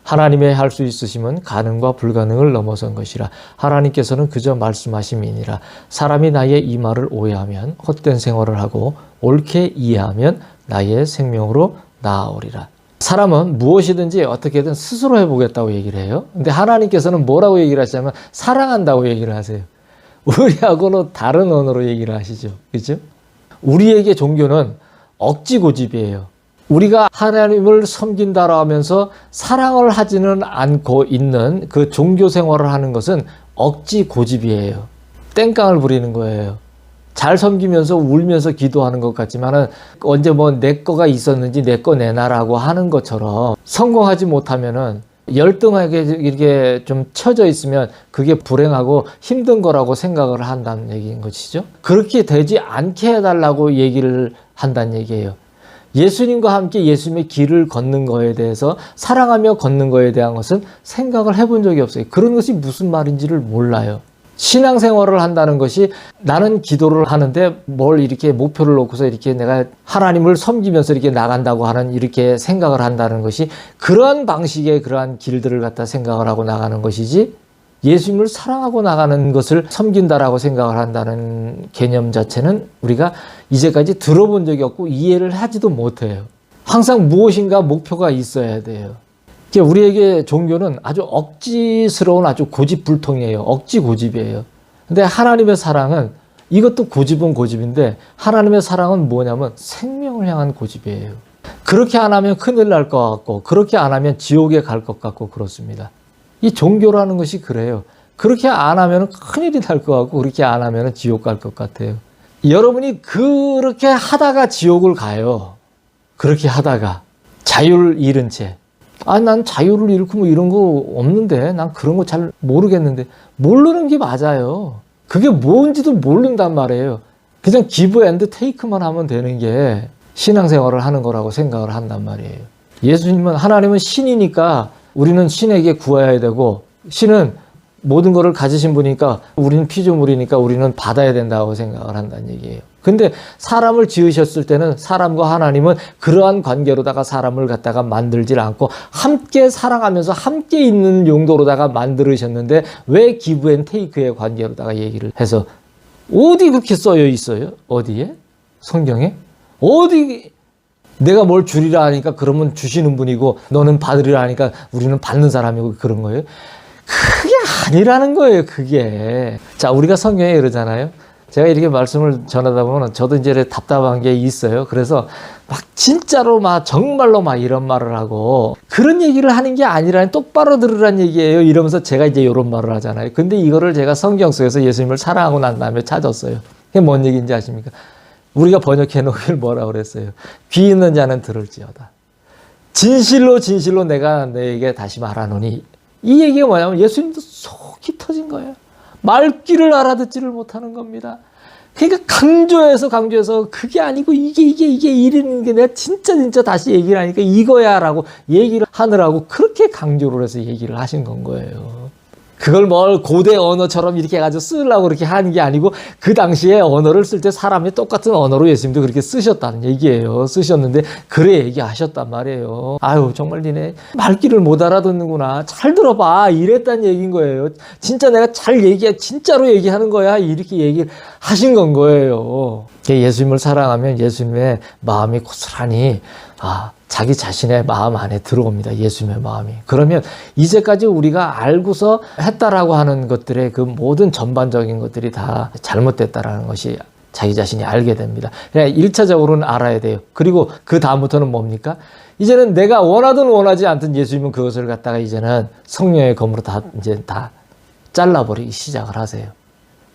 하나님의 할 수 있으심은 가능과 불가능을 넘어선 것이라. 하나님께서는 그저 말씀하심이니라. 사람이 나의 이 말을 오해하면 헛된 생활을 하고 옳게 이해하면 나의 생명으로 나아오리라. 사람은 무엇이든지 어떻게든 스스로 해보겠다고 얘기를 해요. 근데 하나님께서는 뭐라고 얘기를 하시냐면 사랑한다고 얘기를 하세요. 우리하고는 다른 언어로 얘기를 하시죠. 그렇죠? 우리에게 종교는 억지 고집이에요. 우리가 하나님을 섬긴다라 하면서 사랑을 하지는 않고 있는 그 종교 생활을 하는 것은 억지 고집이에요. 땡깡을 부리는 거예요. 잘 섬기면서 울면서 기도하는 것 같지만은 언제 뭐 내 거가 있었는지 내 거 내놔라고 하는 것처럼 성공하지 못하면은 열등하게 이렇게 좀 처져 있으면 그게 불행하고 힘든 거라고 생각을 한다는 얘기인 것이죠. 그렇게 되지 않게 해달라고 얘기를 한다는 얘기예요. 예수님과 함께 예수님의 길을 걷는 거에 대해서 사랑하며 걷는 거에 대한 것은 생각을 해본 적이 없어요. 그런 것이 무슨 말인지를 몰라요. 신앙생활을 한다는 것이 나는 기도를 하는데 뭘 이렇게 목표를 놓고서 이렇게 내가 하나님을 섬기면서 이렇게 나간다고 하는 이렇게 생각을 한다는 것이 그러한 방식의 그러한 길들을 갖다 생각을 하고 나가는 것이지 예수님을 사랑하고 나가는 것을 섬긴다라고 생각을 한다는 개념 자체는 우리가 이제까지 들어본 적이 없고 이해를 하지도 못해요. 항상 무엇인가 목표가 있어야 돼요. 우리에게 종교는 아주 억지스러운 아주 고집불통이에요. 억지 고집이에요. 근데 하나님의 사랑은 이것도 고집은 고집인데 하나님의 사랑은 뭐냐면 생명을 향한 고집이에요. 그렇게 안 하면 큰일 날 것 같고 그렇게 안 하면 지옥에 갈 것 같고 그렇습니다. 이 종교라는 것이 그래요. 그렇게 안 하면 큰일이 날 것 같고 그렇게 안 하면 지옥 갈 것 같아요. 여러분이 그렇게 하다가 지옥을 가요. 그렇게 하다가 자유를 잃은 채. 난 자유를 잃고 뭐 이런 거 없는데 난 그런 거 잘 모르겠는데 모르는 게 맞아요. 그게 뭔지도 모른단 말이에요. 그냥 기브 앤드 테이크만 하면 되는 게 신앙생활을 하는 거라고 생각을 한단 말이에요. 예수님은 하나님은 신이니까 우리는 신에게 구해야 되고 신은 모든 것을 가지신 분이니까 우리는 피조물이니까 우리는 받아야 된다고 생각을 한다는 얘기예요. 근데 사람을 지으셨을 때는 사람과 하나님은 그러한 관계로다가 사람을 갖다가 만들질 않고 함께 사랑하면서 함께 있는 용도로다가 만들으셨는데 왜 기브 앤 테이크의 관계로다가 얘기를 해서 어디 그렇게 써여 있어요? 어디에? 성경에? 어디 내가 뭘 주리라 하니까 그러면 주시는 분이고 너는 받으리라 하니까 우리는 받는 사람이고 그런 거예요? 그게 아니라는 거예요, 그게. 자, 우리가 성경에 그러잖아요. 제가 이렇게 말씀을 전하다 보면 저도 이제 답답한 게 있어요. 그래서 막 진짜로 막 정말로 막 이런 말을 하고 그런 얘기를 하는 게 아니라 똑바로 들으란 얘기예요. 이러면서 제가 이제 이런 말을 하잖아요. 근데 이거를 제가 성경 속에서 예수님을 사랑하고 난 다음에 찾았어요. 그게 뭔 얘기인지 아십니까? 우리가 번역해 놓길 뭐라고 그랬어요? 귀 있는 자는 들을지어다. 진실로 진실로 내가 너에게 다시 말하노니 이 얘기가 뭐냐면 예수님도 속이 터진 거예요. 말귀를 알아듣지를 못하는 겁니다. 그러니까 강조해서 그게 아니고 이게 이러는 게 내가 진짜 다시 얘기를 하니까 이거야 라고 얘기를 하느라고 그렇게 강조를 해서 얘기를 하신 건 거예요. 그걸 뭘 고대 언어처럼 이렇게 해가지고 쓰려고 그렇게 하는 게 아니고 그 당시에 언어를 쓸 때 사람이 똑같은 언어로 예수님도 그렇게 쓰셨다는 얘기예요. 쓰셨는데 그래 얘기하셨단 말이에요. 아유 정말 니네 말귀를 못 알아듣는구나. 잘 들어봐. 이랬단 얘기인 거예요. 진짜 내가 진짜로 얘기하는 거야. 이렇게 얘기를 하신 건 거예요. 예수님을 사랑하면 예수님의 마음이 고스란히 자기 자신의 마음 안에 들어옵니다. 예수님의 마음이. 그러면 이제까지 우리가 알고서 했다라고 하는 것들의 그 모든 전반적인 것들이 다 잘못됐다라는 것이 자기 자신이 알게 됩니다. 그냥 1차적으로는 알아야 돼요. 그리고 그 다음부터는 뭡니까? 이제는 내가 원하든 원하지 않든 예수님은 그것을 갖다가 이제는 성령의 검으로 다 잘라버리기 시작을 하세요.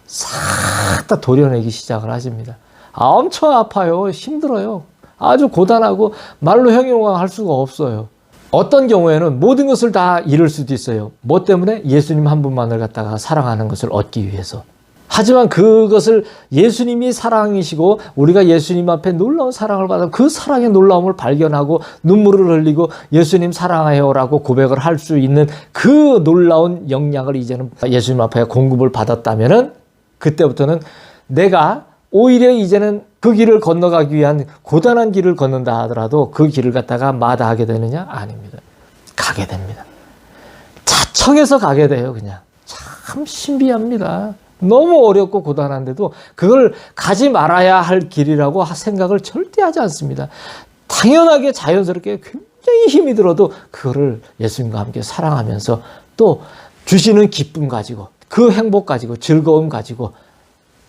싹 다 도려내기 시작을 하십니다. 엄청 아파요. 힘들어요. 아주 고단하고 말로 형용할 수가 없어요. 어떤 경우에는 모든 것을 다 잃을 수도 있어요. 뭐 때문에? 예수님 한 분만을 갖다가 사랑하는 것을 얻기 위해서. 하지만 그것을 예수님이 사랑이시고 우리가 예수님 앞에 놀라운 사랑을 받아 그 사랑의 놀라움을 발견하고 눈물을 흘리고 예수님 사랑해요라고 고백을 할 수 있는 그 놀라운 역량을 이제는 예수님 앞에 공급을 받았다면은 그때부터는 내가 오히려 이제는 그 길을 건너가기 위한 고단한 길을 걷는다 하더라도 그 길을 갖다가 마다하게 되느냐? 아닙니다. 가게 됩니다. 자청해서 가게 돼요, 그냥. 참 신비합니다. 너무 어렵고 고단한데도 그걸 가지 말아야 할 길이라고 생각을 절대 하지 않습니다. 당연하게 자연스럽게 굉장히 힘이 들어도 그거를 예수님과 함께 사랑하면서 또 주시는 기쁨 가지고 그 행복 가지고 즐거움 가지고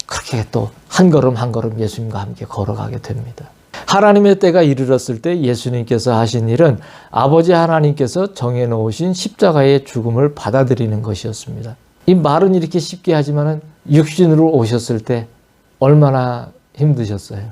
그렇게 또 한 걸음 한 걸음 예수님과 함께 걸어가게 됩니다. 하나님의 때가 이르렀을 때 예수님께서 하신 일은 아버지 하나님께서 정해놓으신 십자가의 죽음을 받아들이는 것이었습니다. 이 말은 이렇게 쉽게 하지만 육신으로 오셨을 때 얼마나 힘드셨어요.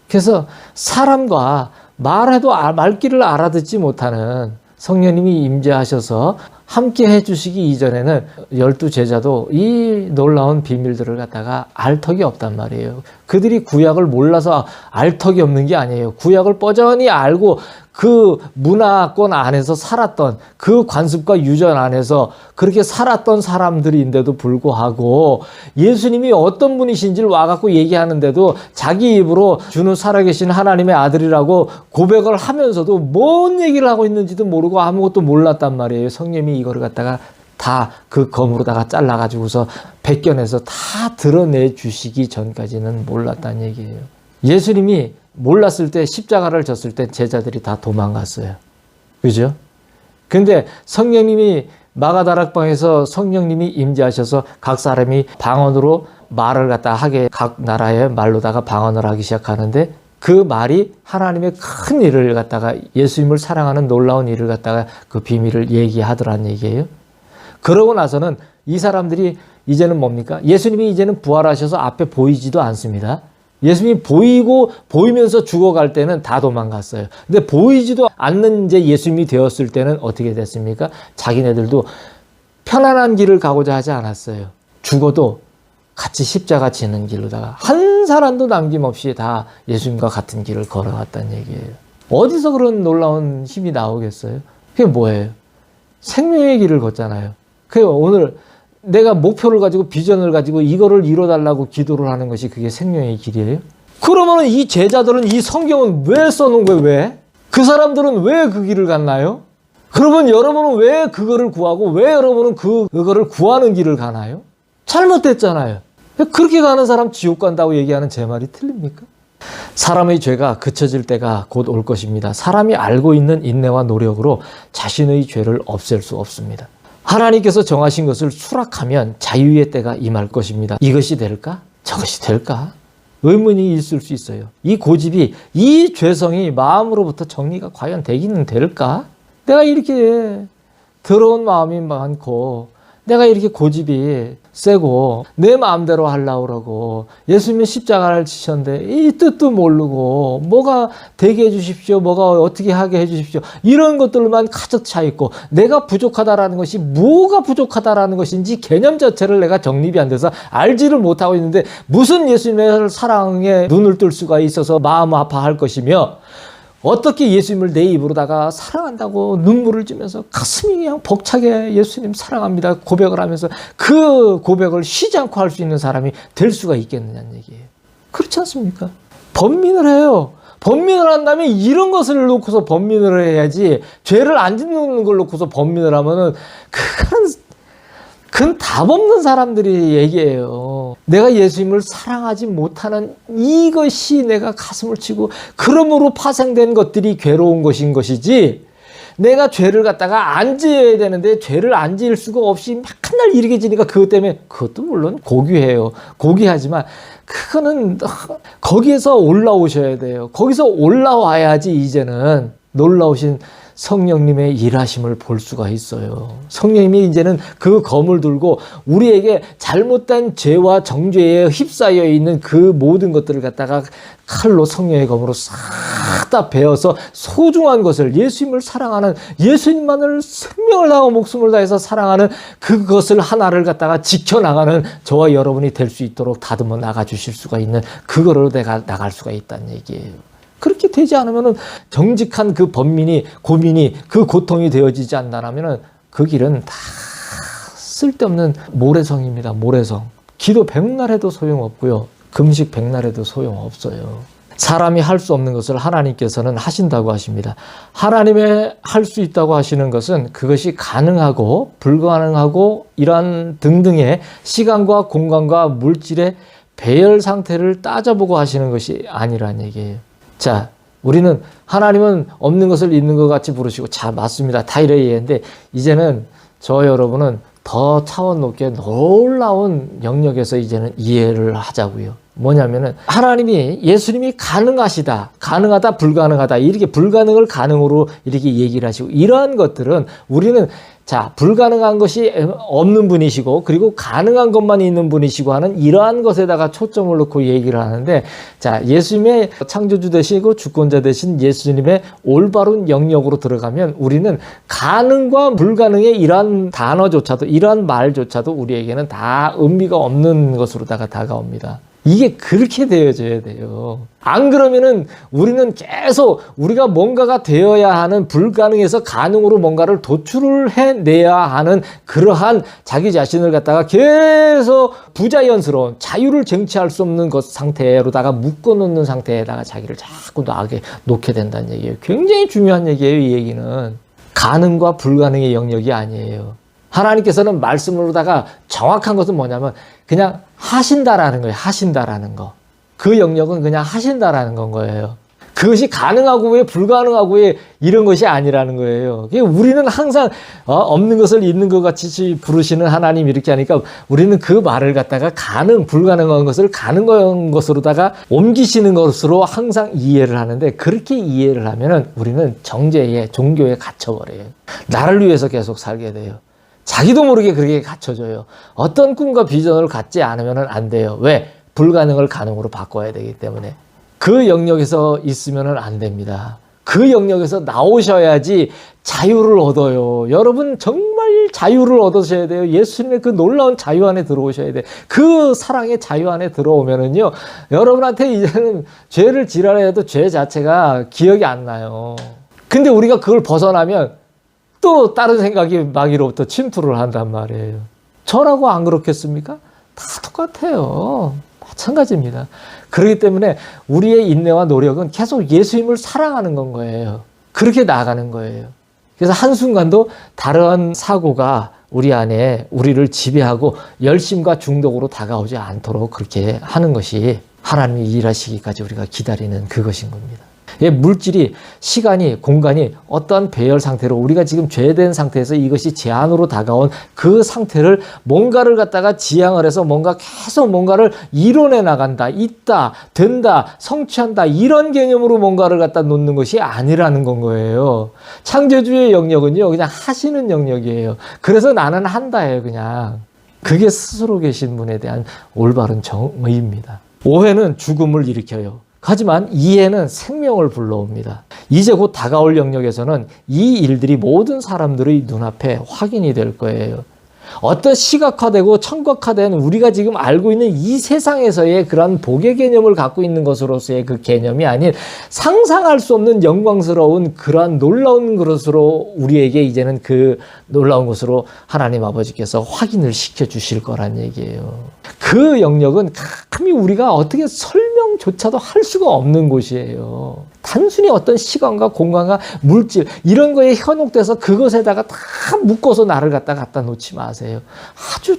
그래서 사람과 말해도 말귀를 알아듣지 못하는 성령님이 임재하셔서 함께 해주시기 이전에는 12 제자도 이 놀라운 비밀들을 갖다가 알 턱이 없단 말이에요. 그들이 구약을 몰라서 알 턱이 없는 게 아니에요. 구약을 뻐전히 알고 그 문화권 안에서 살았던 그 관습과 유전 안에서 그렇게 살았던 사람들인데도 불구하고 예수님이 어떤 분이신지를 와갖고 얘기하는데도 자기 입으로 주는 살아계신 하나님의 아들이라고 고백을 하면서도 뭔 얘기를 하고 있는지도 모르고 아무것도 몰랐단 말이에요. 성령님이 이거를 갖다가 다 그 검으로다가 잘라가지고서 벗겨내서 다 드러내 주시기 전까지는 몰랐다는 얘기예요. 예수님이 몰랐을 때 십자가를 졌을 때 제자들이 다 도망갔어요. 그죠? 근데 성령님이 마가다락방에서 성령님이 임재하셔서 각 사람이 방언으로 말을 갖다 하게 각 나라의 말로다가 방언을 하기 시작하는데 그 말이 하나님의 큰 일을 갖다가 예수님을 사랑하는 놀라운 일을 갖다가 그 비밀을 얘기하더란 얘기예요. 그러고 나서는 이 사람들이 이제는 뭡니까? 예수님이 이제는 부활하셔서 앞에 보이지도 않습니다. 예수님이 보이면서 죽어갈 때는 다 도망갔어요. 근데 보이지도 않는 이제 예수님이 되었을 때는 어떻게 됐습니까? 자기네들도 편안한 길을 가고자 하지 않았어요. 죽어도 같이 십자가 지는 길로다가 한 사람도 남김없이 다 예수님과 같은 길을 걸어갔다는 얘기예요. 어디서 그런 놀라운 힘이 나오겠어요? 그게 뭐예요? 생명의 길을 걷잖아요. 그래요. 오늘 내가 목표를 가지고 비전을 가지고 이거를 이뤄달라고 기도를 하는 것이 그게 생명의 길이에요? 그러면 이 제자들은 이 성경은 왜 써놓은 거예요? 왜? 그 사람들은 왜 그 길을 갔나요? 그러면 여러분은 왜 그거를 구하고 왜 여러분은 그거를 구하는 길을 가나요? 잘못됐잖아요. 그렇게 가는 사람 지옥 간다고 얘기하는 제 말이 틀립니까? 사람의 죄가 그쳐질 때가 곧 올 것입니다. 사람이 알고 있는 인내와 노력으로 자신의 죄를 없앨 수 없습니다. 하나님께서 정하신 것을 수락하면 자유의 때가 임할 것입니다. 이것이 될까? 저것이 될까? 의문이 있을 수 있어요. 이 고집이, 이 죄성이 마음으로부터 정리가 과연 되기는 될까? 내가 이렇게 더러운 마음이 많고 내가 이렇게 고집이 세고 내 마음대로 하려고 그러고 예수님이 십자가를 지셨는데 이 뜻도 모르고 뭐가 되게 해주십시오, 뭐가 어떻게 하게 해주십시오, 이런 것들만 가득 차 있고 내가 부족하다라는 것이 뭐가 부족하다라는 것인지 개념 자체를 내가 정립이 안 돼서 알지를 못하고 있는데 무슨 예수님의 사랑에 눈을 뜰 수가 있어서 마음 아파할 것이며 어떻게 예수님을 내 입으로다가 사랑한다고 눈물을 지면서 가슴이 그냥 벅차게 예수님 사랑합니다 고백을 하면서 그 고백을 쉬지 않고 할 수 있는 사람이 될 수가 있겠느냐는 얘기예요. 그렇지 않습니까? 번민을 해요. 번민을 한다면 이런 것을 놓고서 번민을 해야지 죄를 안 짓는 걸 놓고서 번민을 하면은 그건 답 없는 사람들이 얘기해요. 내가 예수님을 사랑하지 못하는 이것이 내가 가슴을 치고 그러므로 파생된 것들이 괴로운 것인 것이지 내가 죄를 갖다가 안 지어야 되는데 죄를 안 지을 수가 없이 맨날 이렇게 지니까 그것 때문에 그것도 물론 고귀해요. 고귀하지만 그거는 거기에서 올라오셔야 돼요. 거기서 올라와야지 이제는 놀라우신 성령님의 일하심을 볼 수가 있어요. 성령님이 이제는 그 검을 들고 우리에게 잘못된 죄와 정죄에 휩싸여 있는 그 모든 것들을 갖다가 칼로 성령의 검으로 싹 다 베어서 소중한 것을 예수님을 사랑하는 예수님만을 생명을 다하고 목숨을 다해서 사랑하는 그것을 하나를 갖다가 지켜나가는 저와 여러분이 될 수 있도록 다듬어 나가 주실 수가 있는 그거로 내가 나갈 수가 있다는 얘기예요. 그렇게 되지 않으면 정직한 그 번민이 고민이 그 고통이 되어지지 않는다면 그 길은 다 쓸데없는 모래성입니다. 모래성. 기도 백날 해도 소용없고요. 금식 백날에도 소용없어요. 사람이 할 수 없는 것을 하나님께서는 하신다고 하십니다. 하나님의 할 수 있다고 하시는 것은 그것이 가능하고 불가능하고 이러한 등등의 시간과 공간과 물질의 배열 상태를 따져보고 하시는 것이 아니란 얘기예요. 자, 우리는 하나님은 없는 것을 있는 것 같이 부르시고, 자, 맞습니다. 다 이래 이해했는데, 이제는 저 여러분은 더 차원 높게 놀라운 영역에서 이제는 이해를 하자고요. 뭐냐면은 하나님이, 예수님이 가능하다, 불가능하다, 이렇게 불가능을 가능으로 이렇게 얘기를 하시고, 이러한 것들은 우리는 자, 불가능한 것이 없는 분이시고, 그리고 가능한 것만 있는 분이시고 하는 이러한 것에다가 초점을 놓고 얘기를 하는데, 자, 예수님의 창조주 되시고 주권자 되신 예수님의 올바른 영역으로 들어가면 우리는 가능과 불가능의 이러한 단어조차도, 이러한 말조차도 우리에게는 다 의미가 없는 것으로다가 다가옵니다. 이게 그렇게 되어져야 돼요. 안 그러면은 우리는 계속 우리가 뭔가가 되어야 하는 불가능에서 가능으로 뭔가를 도출을 해내야 하는 그러한 자기 자신을 갖다가 계속 부자연스러운 자유를 쟁취할 수 없는 것 상태로다가 묶어놓는 상태에다가 자기를 자꾸 나게 놓게 된다는 얘기예요. 굉장히 중요한 얘기예요. 이 얘기는 가능과 불가능의 영역이 아니에요. 하나님께서는 말씀으로다가 정확한 것은 뭐냐면 그냥 하신다라는 거예요. 하신다라는 거. 그 영역은 그냥 하신다라는 건 거예요. 그것이 가능하고 왜 불가능하고 왜 이런 것이 아니라는 거예요. 우리는 항상 없는 것을 있는 것 같이 부르시는 하나님 이렇게 하니까 우리는 그 말을 갖다가 가능, 불가능한 것을 가능한 것으로다가 옮기시는 것으로 항상 이해를 하는데, 그렇게 이해를 하면은 우리는 정죄에, 종교에 갇혀버려요. 나를 위해서 계속 살게 돼요. 자기도 모르게 그렇게 갇혀져요. 어떤 꿈과 비전을 갖지 않으면 안 돼요. 왜? 불가능을 가능으로 바꿔야 되기 때문에. 그 영역에서 있으면 안 됩니다. 그 영역에서 나오셔야지 자유를 얻어요. 여러분 정말 자유를 얻으셔야 돼요. 예수님의 그 놀라운 자유 안에 들어오셔야 돼요. 그 사랑의 자유 안에 들어오면은요, 여러분한테 이제는 죄를 지랄해도 죄 자체가 기억이 안 나요. 근데 우리가 그걸 벗어나면 또 다른 생각이 마귀로부터 침투를 한단 말이에요. 저라고 안 그렇겠습니까? 다 똑같아요. 마찬가지입니다. 그렇기 때문에 우리의 인내와 노력은 계속 예수님을 사랑하는 건 거예요. 그렇게 나아가는 거예요. 그래서 한순간도 다른 사고가 우리 안에 우리를 지배하고 열심과 중독으로 다가오지 않도록 그렇게 하는 것이 하나님이 일하시기까지 우리가 기다리는 그것인 겁니다. 물질이, 시간이, 공간이 어떠한 배열 상태로 우리가 지금 죄된 상태에서 이것이 제한으로 다가온 그 상태를 뭔가를 갖다가 지향을 해서 뭔가 계속 뭔가를 이뤄내 나간다, 있다, 된다, 성취한다, 이런 개념으로 뭔가를 갖다 놓는 것이 아니라는 건 거예요. 창조주의 영역은요, 그냥 하시는 영역이에요. 그래서 나는 한다예요, 그냥. 그게 스스로 계신 분에 대한 올바른 정의입니다. 오해는 죽음을 일으켜요. 하지만 이해는 생명을 불러옵니다. 이제 곧 다가올 영역에서는 이 일들이 모든 사람들의 눈앞에 확인이 될 거예요. 어떤 시각화되고 청각화된 우리가 지금 알고 있는 이 세상에서의 그런 복의 개념을 갖고 있는 것으로서의 그 개념이 아닌 상상할 수 없는 영광스러운 그러한 놀라운 것으로 우리에게 이제는 그 놀라운 것으로 하나님 아버지께서 확인을 시켜주실 거란 얘기예요. 그 영역은 감히 우리가 어떻게 설명조차도 할 수가 없는 곳이에요. 단순히 어떤 시간과 공간과 물질 이런 거에 현혹돼서 그것에다가 다 묶어서 나를 갖다 놓지 마세요. 아주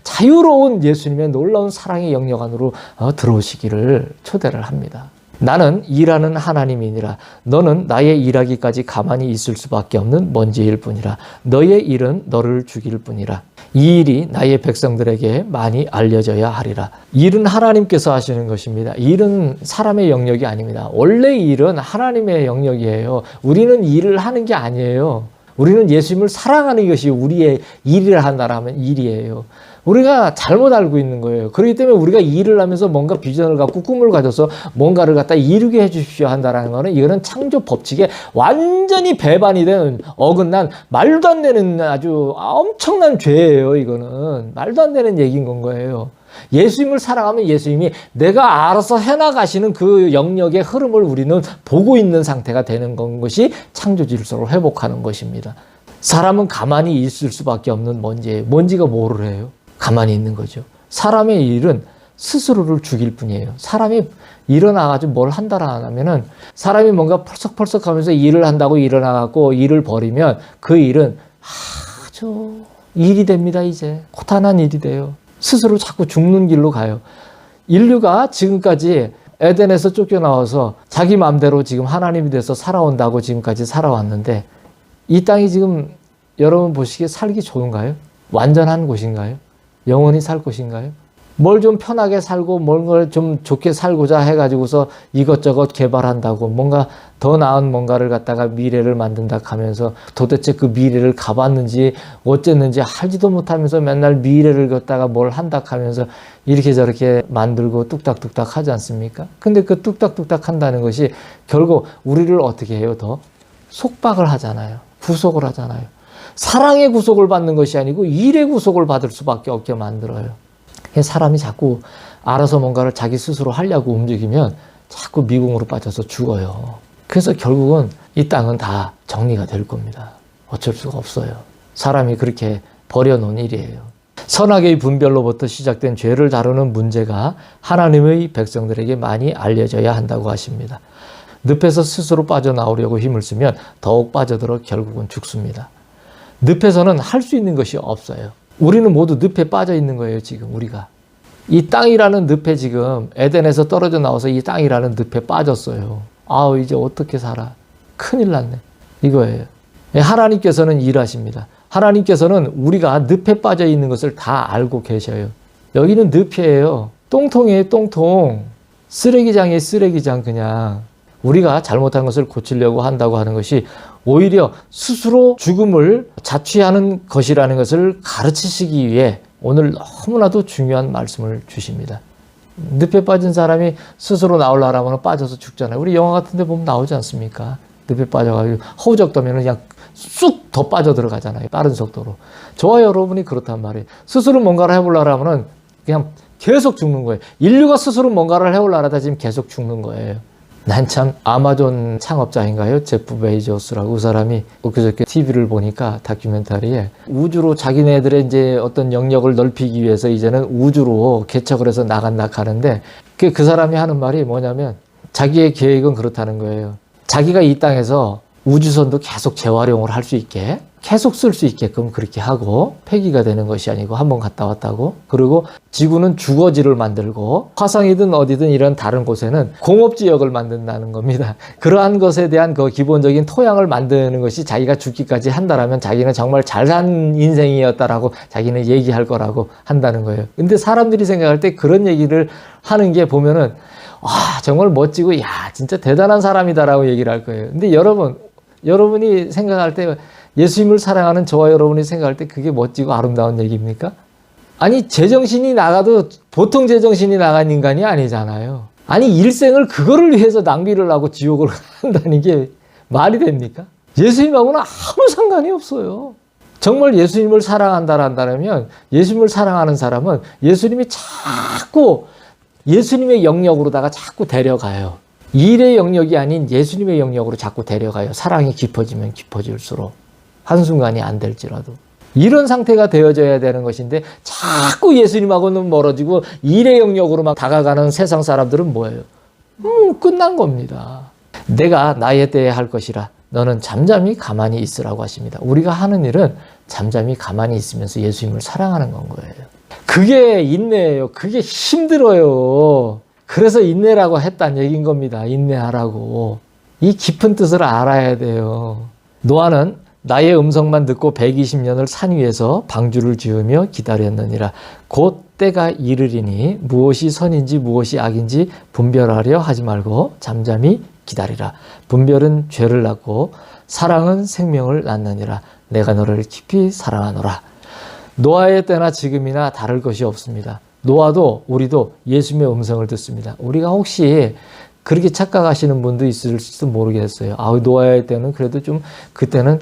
자유로운 예수님의 놀라운 사랑의 영역 안으로 들어오시기를 초대를 합니다. 나는 일하는 하나님이니라. 너는 나의 일하기까지 가만히 있을 수밖에 없는 먼지일 뿐이라. 너의 일은 너를 죽일 뿐이라. 이 일이 나의 백성들에게 많이 알려져야 하리라. 일은 하나님께서 하시는 것입니다. 일은 사람의 영역이 아닙니다. 원래 일은 하나님의 영역이에요. 우리는 일을 하는 게 아니에요. 우리는 예수님을 사랑하는 것이 우리의 일이라 한다라면 일이에요. 우리가 잘못 알고 있는 거예요. 그렇기 때문에 우리가 일을 하면서 뭔가 비전을 갖고 꿈을 가져서 뭔가를 갖다 이루게 해주십시오 한다라는 거는, 이거는 창조 법칙에 완전히 배반이 되는, 어긋난, 말도 안 되는 아주 엄청난 죄예요. 이거는 말도 안 되는 얘기인 건 거예요. 예수님을 사랑하면 예수님이 내가 알아서 해나가시는 그 영역의 흐름을 우리는 보고 있는 상태가 되는 것이 창조 질서를 회복하는 것입니다. 사람은 가만히 있을 수밖에 없는 먼지예요. 먼지가 뭐를 해요? 가만히 있는 거죠. 사람의 일은 스스로를 죽일 뿐이에요. 사람이 일어나가지고 뭘 한다라 하면은 사람이 뭔가 펄썩펄썩 하면서 일을 한다고 일어나갖고 일을 벌이면 그 일은 아주 일이 됩니다. 이제 고단한 일이 돼요. 스스로 자꾸 죽는 길로 가요. 인류가 지금까지 에덴에서 쫓겨나와서 자기 마음대로 지금 하나님이 돼서 살아온다고 지금까지 살아왔는데 이 땅이 지금 여러분 보시기에 살기 좋은가요? 완전한 곳인가요? 영원히 살 곳인가요? 뭘 좀 편하게 살고 뭘 좀 좋게 살고자 해가지고서 이것저것 개발한다고 뭔가 더 나은 뭔가를 갖다가 미래를 만든다 하면서 도대체 그 미래를 가봤는지 어쨌는지 알지도 못하면서 맨날 미래를 갖다가 뭘 한다 하면서 이렇게 저렇게 만들고 뚝딱뚝딱 하지 않습니까? 근데 그 뚝딱뚝딱 한다는 것이 결국 우리를 어떻게 해요? 더 속박을 하잖아요. 구속을 하잖아요. 사랑의 구속을 받는 것이 아니고 일의 구속을 받을 수밖에 없게 만들어요. 사람이 자꾸 알아서 뭔가를 자기 스스로 하려고 움직이면 자꾸 미궁으로 빠져서 죽어요. 그래서 결국은 이 땅은 다 정리가 될 겁니다. 어쩔 수가 없어요. 사람이 그렇게 버려놓은 일이에요. 선악의 분별로부터 시작된 죄를 다루는 문제가 하나님의 백성들에게 많이 알려져야 한다고 하십니다. 늪에서 스스로 빠져나오려고 힘을 쓰면 더욱 빠져들어 결국은 죽습니다. 늪에서는 할 수 있는 것이 없어요. 우리는 모두 늪에 빠져 있는 거예요, 지금 우리가. 이 땅이라는 늪에 지금 에덴에서 떨어져 나와서 이 땅이라는 늪에 빠졌어요. 아우, 이제 어떻게 살아? 큰일 났네. 이거예요. 하나님께서는 일하십니다. 하나님께서는 우리가 늪에 빠져 있는 것을 다 알고 계셔요. 여기는 늪이에요. 똥통이에요, 똥통. 쓰레기장이에요, 쓰레기장 그냥. 우리가 잘못한 것을 고치려고 한다고 하는 것이 오히려 스스로 죽음을 자취하는 것이라는 것을 가르치시기 위해 오늘 너무나도 중요한 말씀을 주십니다. 늪에 빠진 사람이 스스로 나오려고 하면 빠져서 죽잖아요. 우리 영화 같은 데 보면 나오지 않습니까? 늪에 빠져가지고 허우적 떠면 그냥 쑥 더 빠져 들어가잖아요. 빠른 속도로. 저와 여러분이 그렇단 말이에요. 스스로 뭔가를 해보려고 하면 그냥 계속 죽는 거예요. 인류가 스스로 뭔가를 해보려고 하다 지금 계속 죽는 거예요. 난 참 아마존 창업자인가요? 제프 베이조스라고 그 사람이 그저께 TV를 보니까 다큐멘터리에 우주로 자기네들의 이제 어떤 영역을 넓히기 위해서 이제는 우주로 개척을 해서 나간다 하는데 그 사람이 하는 말이 뭐냐면 자기의 계획은 그렇다는 거예요. 자기가 이 땅에서 우주선도 계속 재활용을 할 수 있게 계속 쓸 수 있게끔 그렇게 하고 폐기가 되는 것이 아니고 한번 갔다 왔다고 그리고 지구는 주거지를 만들고 화성이든 어디든 이런 다른 곳에는 공업지역을 만든다는 겁니다. 그러한 것에 대한 그 기본적인 토양을 만드는 것이 자기가 죽기까지 한다라면 자기는 정말 잘 산 인생이었다라고 자기는 얘기할 거라고 한다는 거예요. 근데 사람들이 생각할 때 그런 얘기를 하는 게 보면은 와 정말 멋지고 야 진짜 대단한 사람이다라고 얘기를 할 거예요. 근데 여러분이 생각할 때 예수님을 사랑하는 저와 여러분이 생각할 때 그게 멋지고 아름다운 얘기입니까? 아니 제정신이 나가도 보통 제정신이 나간 인간이 아니잖아요. 아니 일생을 그거를 위해서 낭비를 하고 지옥을 한다는 게 말이 됩니까? 예수님하고는 아무 상관이 없어요. 정말 예수님을 사랑한다면 예수님을 사랑하는 사람은 예수님이 자꾸 예수님의 영역으로다가 자꾸 데려가요. 일의 영역이 아닌 예수님의 영역으로 자꾸 데려가요. 사랑이 깊어지면 깊어질수록 한순간이 안 될지라도 이런 상태가 되어져야 되는 것인데 자꾸 예수님하고는 멀어지고 일의 영역으로만 다가가는 세상 사람들은 뭐예요? 끝난 겁니다. 내가 나에 대해 할 것이라 너는 잠잠히 가만히 있으라고 하십니다. 우리가 하는 일은 잠잠히 가만히 있으면서 예수님을 사랑하는 건 거예요. 그게 인내예요. 그게 힘들어요. 그래서 인내라고 했다는 얘기인 겁니다. 인내하라고. 이 깊은 뜻을 알아야 돼요. 노아는 나의 음성만 듣고 120년을 산 위에서 방주를 지으며 기다렸느니라. 곧 때가 이르리니 무엇이 선인지 무엇이 악인지 분별하려 하지 말고 잠잠히 기다리라. 분별은 죄를 낳고 사랑은 생명을 낳느니라. 내가 너를 깊이 사랑하노라. 노아의 때나 지금이나 다를 것이 없습니다. 노아도 우리도 예수님의 음성을 듣습니다. 우리가 혹시 그렇게 착각하시는 분도 있을지도 모르겠어요. 노아의 때는 그래도 좀 그때는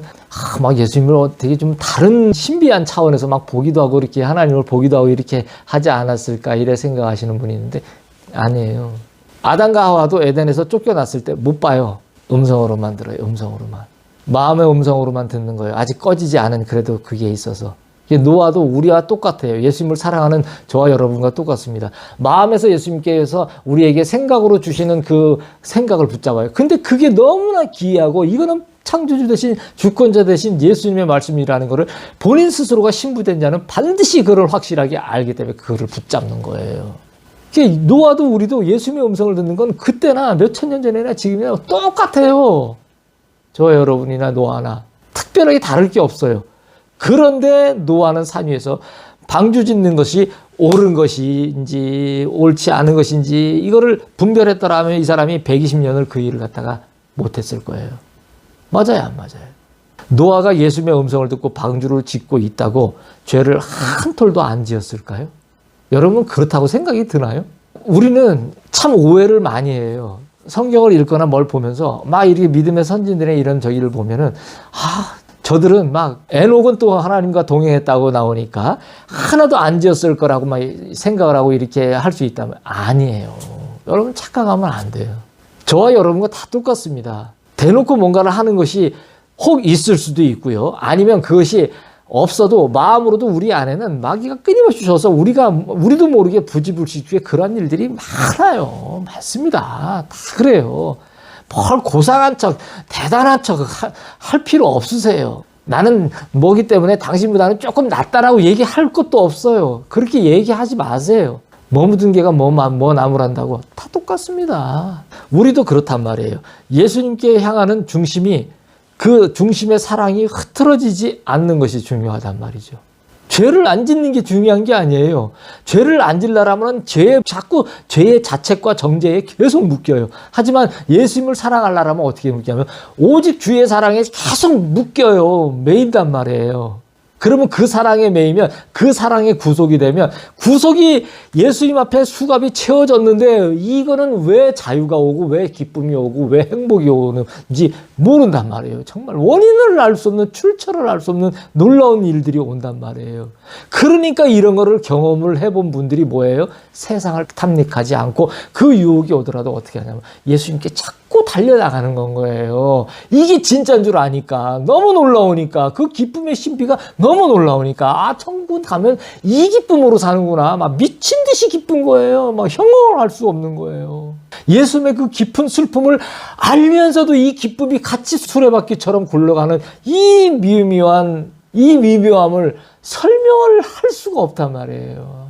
막 예수님을 되게 좀 다른 신비한 차원에서 막 보기도 하고 이렇게 하나님을 보기도 하고 이렇게 하지 않았을까 이래 생각하시는 분이 있는데 아니에요. 아담과 하와도 에덴에서 쫓겨났을 때 못 봐요. 음성으로만 들어요. 음성으로만. 마음의 음성으로만 듣는 거예요. 아직 꺼지지 않은 그래도 그게 있어서. 노아도 우리와 똑같아요. 예수님을 사랑하는 저와 여러분과 똑같습니다. 마음에서 예수님께서 우리에게 생각으로 주시는 그 생각을 붙잡아요. 근데 그게 너무나 기이하고 이거는 창조주 대신 주권자 대신 예수님의 말씀이라는 것을 본인 스스로가 신부된 자는 반드시 그걸 확실하게 알기 때문에 그거를 붙잡는 거예요. 노아도 우리도 예수님의 음성을 듣는 건 그때나 몇천 년 전이나 지금이나 똑같아요. 저와 여러분이나 노아나 특별하게 다를 게 없어요. 그런데 노아는 산 위에서 방주 짓는 것이 옳은 것인지 옳지 않은 것인지 이거를 분별했더라면 이 사람이 120년을 그 일을 갖다가 못했을 거예요. 맞아요, 안 맞아요? 노아가 예수님의 음성을 듣고 방주를 짓고 있다고 죄를 한 톨도 안 지었을까요? 여러분 그렇다고 생각이 드나요? 우리는 참 오해를 많이 해요. 성경을 읽거나 뭘 보면서 막 이렇게 믿음의 선진들의 이런 저기를 보면은 저들은 막 에녹은 또 하나님과 동행했다고 나오니까 하나도 안 지었을 거라고 막 생각을 하고 이렇게 할 수 있다면 아니에요. 여러분 착각하면 안 돼요. 저와 여러분과 다 똑같습니다. 대놓고 뭔가를 하는 것이 혹 있을 수도 있고요. 아니면 그것이 없어도 마음으로도 우리 안에는 마귀가 끊임없이 줘서 우리도 모르게 부지불식주에 그런 일들이 많아요. 많습니다. 다 그래요. 뭘 고상한 척, 대단한 척 할 필요 없으세요. 나는 뭐기 때문에 당신보다는 조금 낫다라고 얘기할 것도 없어요. 그렇게 얘기하지 마세요. 뭐 묻은 개가 뭐 나무란다고 다 똑같습니다. 우리도 그렇단 말이에요. 예수님께 향하는 중심이 그 중심의 사랑이 흐트러지지 않는 것이 중요하단 말이죠. 죄를 안 짓는 게 중요한 게 아니에요. 죄를 안 짓려면 자꾸 죄의 자책과 정죄에 계속 묶여요. 하지만 예수님을 사랑하려면 어떻게 묶냐면 오직 주의 사랑에 계속 묶여요. 매인단 말이에요. 그러면 그 사랑에 매이면 그 사랑에 구속이 되면 구속이 예수님 앞에 수갑이 채워졌는데 이거는 왜 자유가 오고 왜 기쁨이 오고 왜 행복이 오는지 모른단 말이에요. 정말 원인을 알 수 없는 출처를 알 수 없는 놀라운 일들이 온단 말이에요. 그러니까 이런 거를 경험을 해본 분들이 뭐예요? 세상을 탐닉하지 않고 그 유혹이 오더라도 어떻게 하냐면 예수님께 자꾸 달려나가는 건 거예요. 이게 진짜인 줄 아니까 너무 놀라우니까 그 기쁨의 신비가 너무 놀라우니까 천국 가면 이 기쁨으로 사는구나 막 미친 듯이 기쁜 거예요. 막 형용을 할 수 없는 거예요. 예수님의 그 깊은 슬픔을 알면서도 이 기쁨이 같이 수레바퀴처럼 굴러가는 이 미묘함을 설명을 할 수가 없단 말이에요.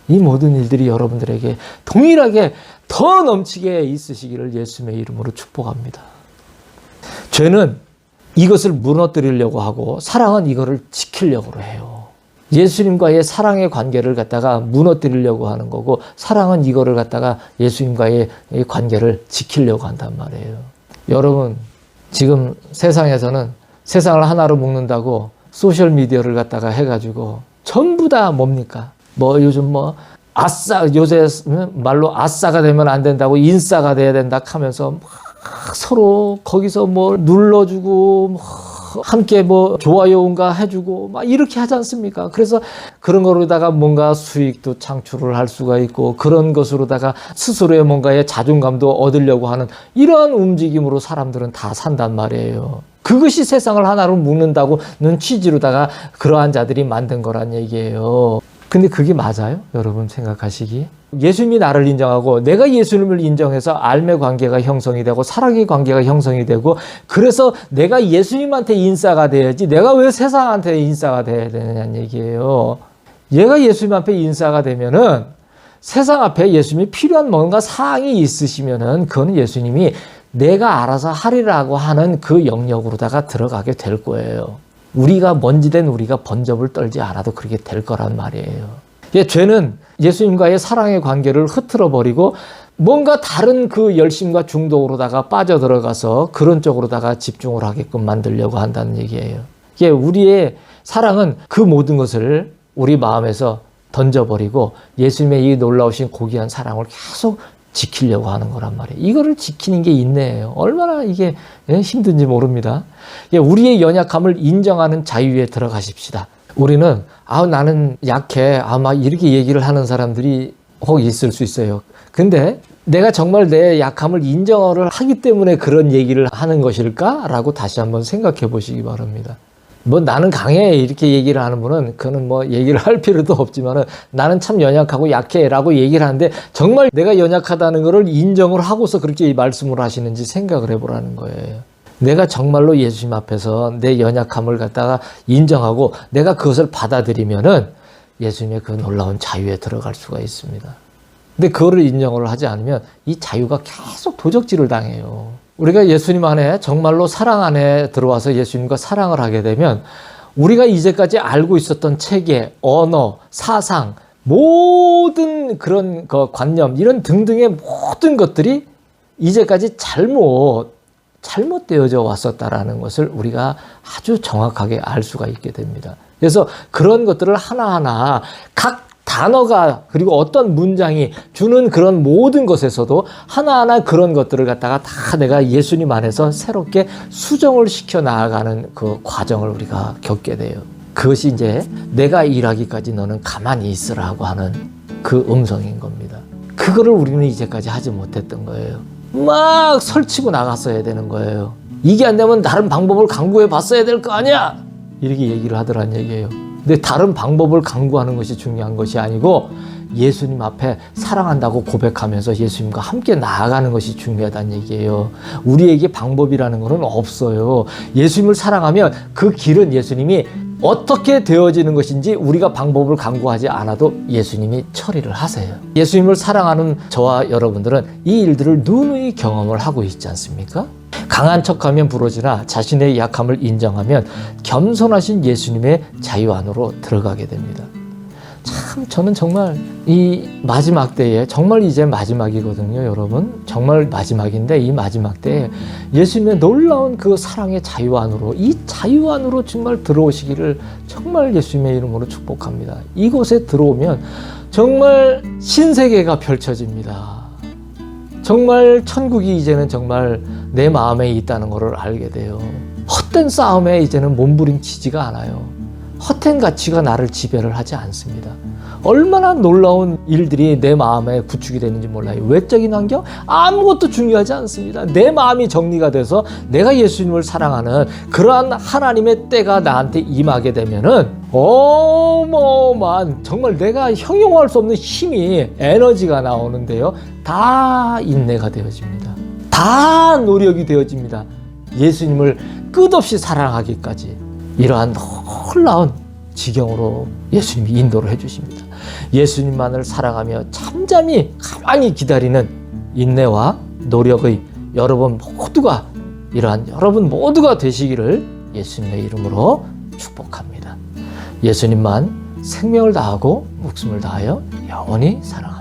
이 모든 일들이 여러분들에게 동일하게 더 넘치게 있으시기를 예수님의 이름으로 축복합니다. 죄는 이것을 무너뜨리려고 하고 사랑은 이거를 지키려고 해요. 예수님과의 사랑의 관계를 갖다가 무너뜨리려고 하는 거고 사랑은 이거를 갖다가 예수님과의 관계를 지키려고 한단 말이에요. 여러분 지금 세상에서는 세상을 하나로 묶는다고 소셜미디어를 갖다가 해가지고 전부 다 뭡니까? 요즘 요새 말로 아싸가 되면 안 된다고 인싸가 돼야 된다 하면서 막 서로 거기서 눌러주고 함께 좋아요인가 해주고 막 이렇게 하지 않습니까? 그래서 그런 거로다가 뭔가 수익도 창출을 할 수가 있고 그런 것으로다가 스스로의 뭔가의 자존감도 얻으려고 하는 이러한 움직임으로 사람들은 다 산단 말이에요. 그것이 세상을 하나로 묶는다고는 취지로다가 그러한 자들이 만든 거란 얘기예요. 근데 그게 맞아요? 여러분 생각하시기? 예수님이 나를 인정하고 내가 예수님을 인정해서 알매 관계가 형성이 되고 사랑의 관계가 형성이 되고 그래서 내가 예수님한테 인싸가 돼야지 내가 왜 세상한테 인싸가 돼야 되느냐는 얘기예요. 얘가 예수님 앞에 인싸가 되면은 세상 앞에 예수님이 필요한 뭔가 사항이 있으시면은 그건 예수님이 내가 알아서 하리라고 하는 그 영역으로다가 들어가게 될 거예요. 우리가 먼지된 우리가 번접을 떨지 않아도 그렇게 될 거란 말이에요. 죄는 예수님과의 사랑의 관계를 흐트러 버리고 뭔가 다른 그 열심과 중독으로다가 빠져들어가서 그런 쪽으로다가 집중을 하게끔 만들려고 한다는 얘기예요. 우리의 사랑은 그 모든 것을 우리 마음에서 던져버리고 예수님의 이 놀라우신 고귀한 사랑을 계속 지키려고 하는 거란 말이에요. 이거를 지키는 게 인내예요. 얼마나 이게 힘든지 모릅니다. 우리의 연약함을 인정하는 자유에 들어가십시다. 우리는 나는 약해. 막 이렇게 얘기를 하는 사람들이 혹 있을 수 있어요. 근데 내가 정말 내 약함을 인정을 하기 때문에 그런 얘기를 하는 것일까? 라고 다시 한번 생각해 보시기 바랍니다. 뭐 나는 강해 이렇게 얘기를 하는 분은 그는 뭐 얘기를 할 필요도 없지만은 나는 참 연약하고 약해라고 얘기를 하는데 정말 내가 연약하다는 것을 인정을 하고서 그렇게 말씀을 하시는지 생각을 해보라는 거예요. 내가 정말로 예수님 앞에서 내 연약함을 갖다가 인정하고 내가 그것을 받아들이면은 예수님의 그 놀라운 자유에 들어갈 수가 있습니다. 근데 그거를 인정을 하지 않으면 이 자유가 계속 도적질을 당해요. 우리가 예수님 안에 정말로 사랑 안에 들어와서 예수님과 사랑을 하게 되면 우리가 이제까지 알고 있었던 체계, 언어, 사상, 모든 그런 관념 이런 등등의 모든 것들이 이제까지 잘못되어져 왔었다라는 것을 우리가 아주 정확하게 알 수가 있게 됩니다. 그래서 그런 것들을 하나하나 각 단어가 그리고 어떤 문장이 주는 그런 모든 것에서도 하나하나 그런 것들을 갖다가 다 내가 예수님 안에서 새롭게 수정을 시켜 나아가는 그 과정을 우리가 겪게 돼요. 그것이 이제 내가 일하기까지 너는 가만히 있으라고 하는 그 음성인 겁니다. 그거를 우리는 이제까지 하지 못했던 거예요. 막 설치고 나갔어야 되는 거예요. 이게 안 되면 다른 방법을 강구해 봤어야 될 거 아니야! 이렇게 얘기를 하더란 얘기예요. 근데 다른 방법을 강구하는 것이 중요한 것이 아니고 예수님 앞에 사랑한다고 고백하면서 예수님과 함께 나아가는 것이 중요하다는 얘기예요. 우리에게 방법이라는 것은 없어요. 예수님을 사랑하면 그 길은 예수님이 어떻게 되어지는 것인지 우리가 방법을 강구하지 않아도 예수님이 처리를 하세요. 예수님을 사랑하는 저와 여러분들은 이 일들을 누누이 경험을 하고 있지 않습니까? 강한 척하면 부러지나 자신의 약함을 인정하면 겸손하신 예수님의 자유 안으로 들어가게 됩니다. 참 저는 정말 이 마지막 때에 정말 이제 마지막이거든요, 여러분. 정말 마지막인데 이 마지막 때에 예수님의 놀라운 그 사랑의 자유 안으로 이 자유 안으로 정말 들어오시기를 정말 예수님의 이름으로 축복합니다. 이곳에 들어오면 정말 신세계가 펼쳐집니다. 정말 천국이 이제는 정말 내 마음에 있다는 것을 알게 돼요. 헛된 싸움에 이제는 몸부림치지가 않아요. 헛된 가치가 나를 지배를 하지 않습니다. 얼마나 놀라운 일들이 내 마음에 구축이 되는지 몰라요. 외적인 환경? 아무것도 중요하지 않습니다. 내 마음이 정리가 돼서 내가 예수님을 사랑하는 그러한 하나님의 때가 나한테 임하게 되면은 어마어마한 정말 내가 형용할 수 없는 힘이 에너지가 나오는데요. 다 인내가 되어집니다. 다 노력이 되어집니다. 예수님을 끝없이 사랑하기까지 이러한 놀라운 지경으로 예수님이 인도를 해주십니다. 예수님만을 사랑하며 잠잠히 가만히 기다리는 인내와 노력의 여러분 모두가 되시기를 예수님의 이름으로 축복합니다. 예수님만 생명을 다하고 목숨을 다하여 영원히 사랑합니다.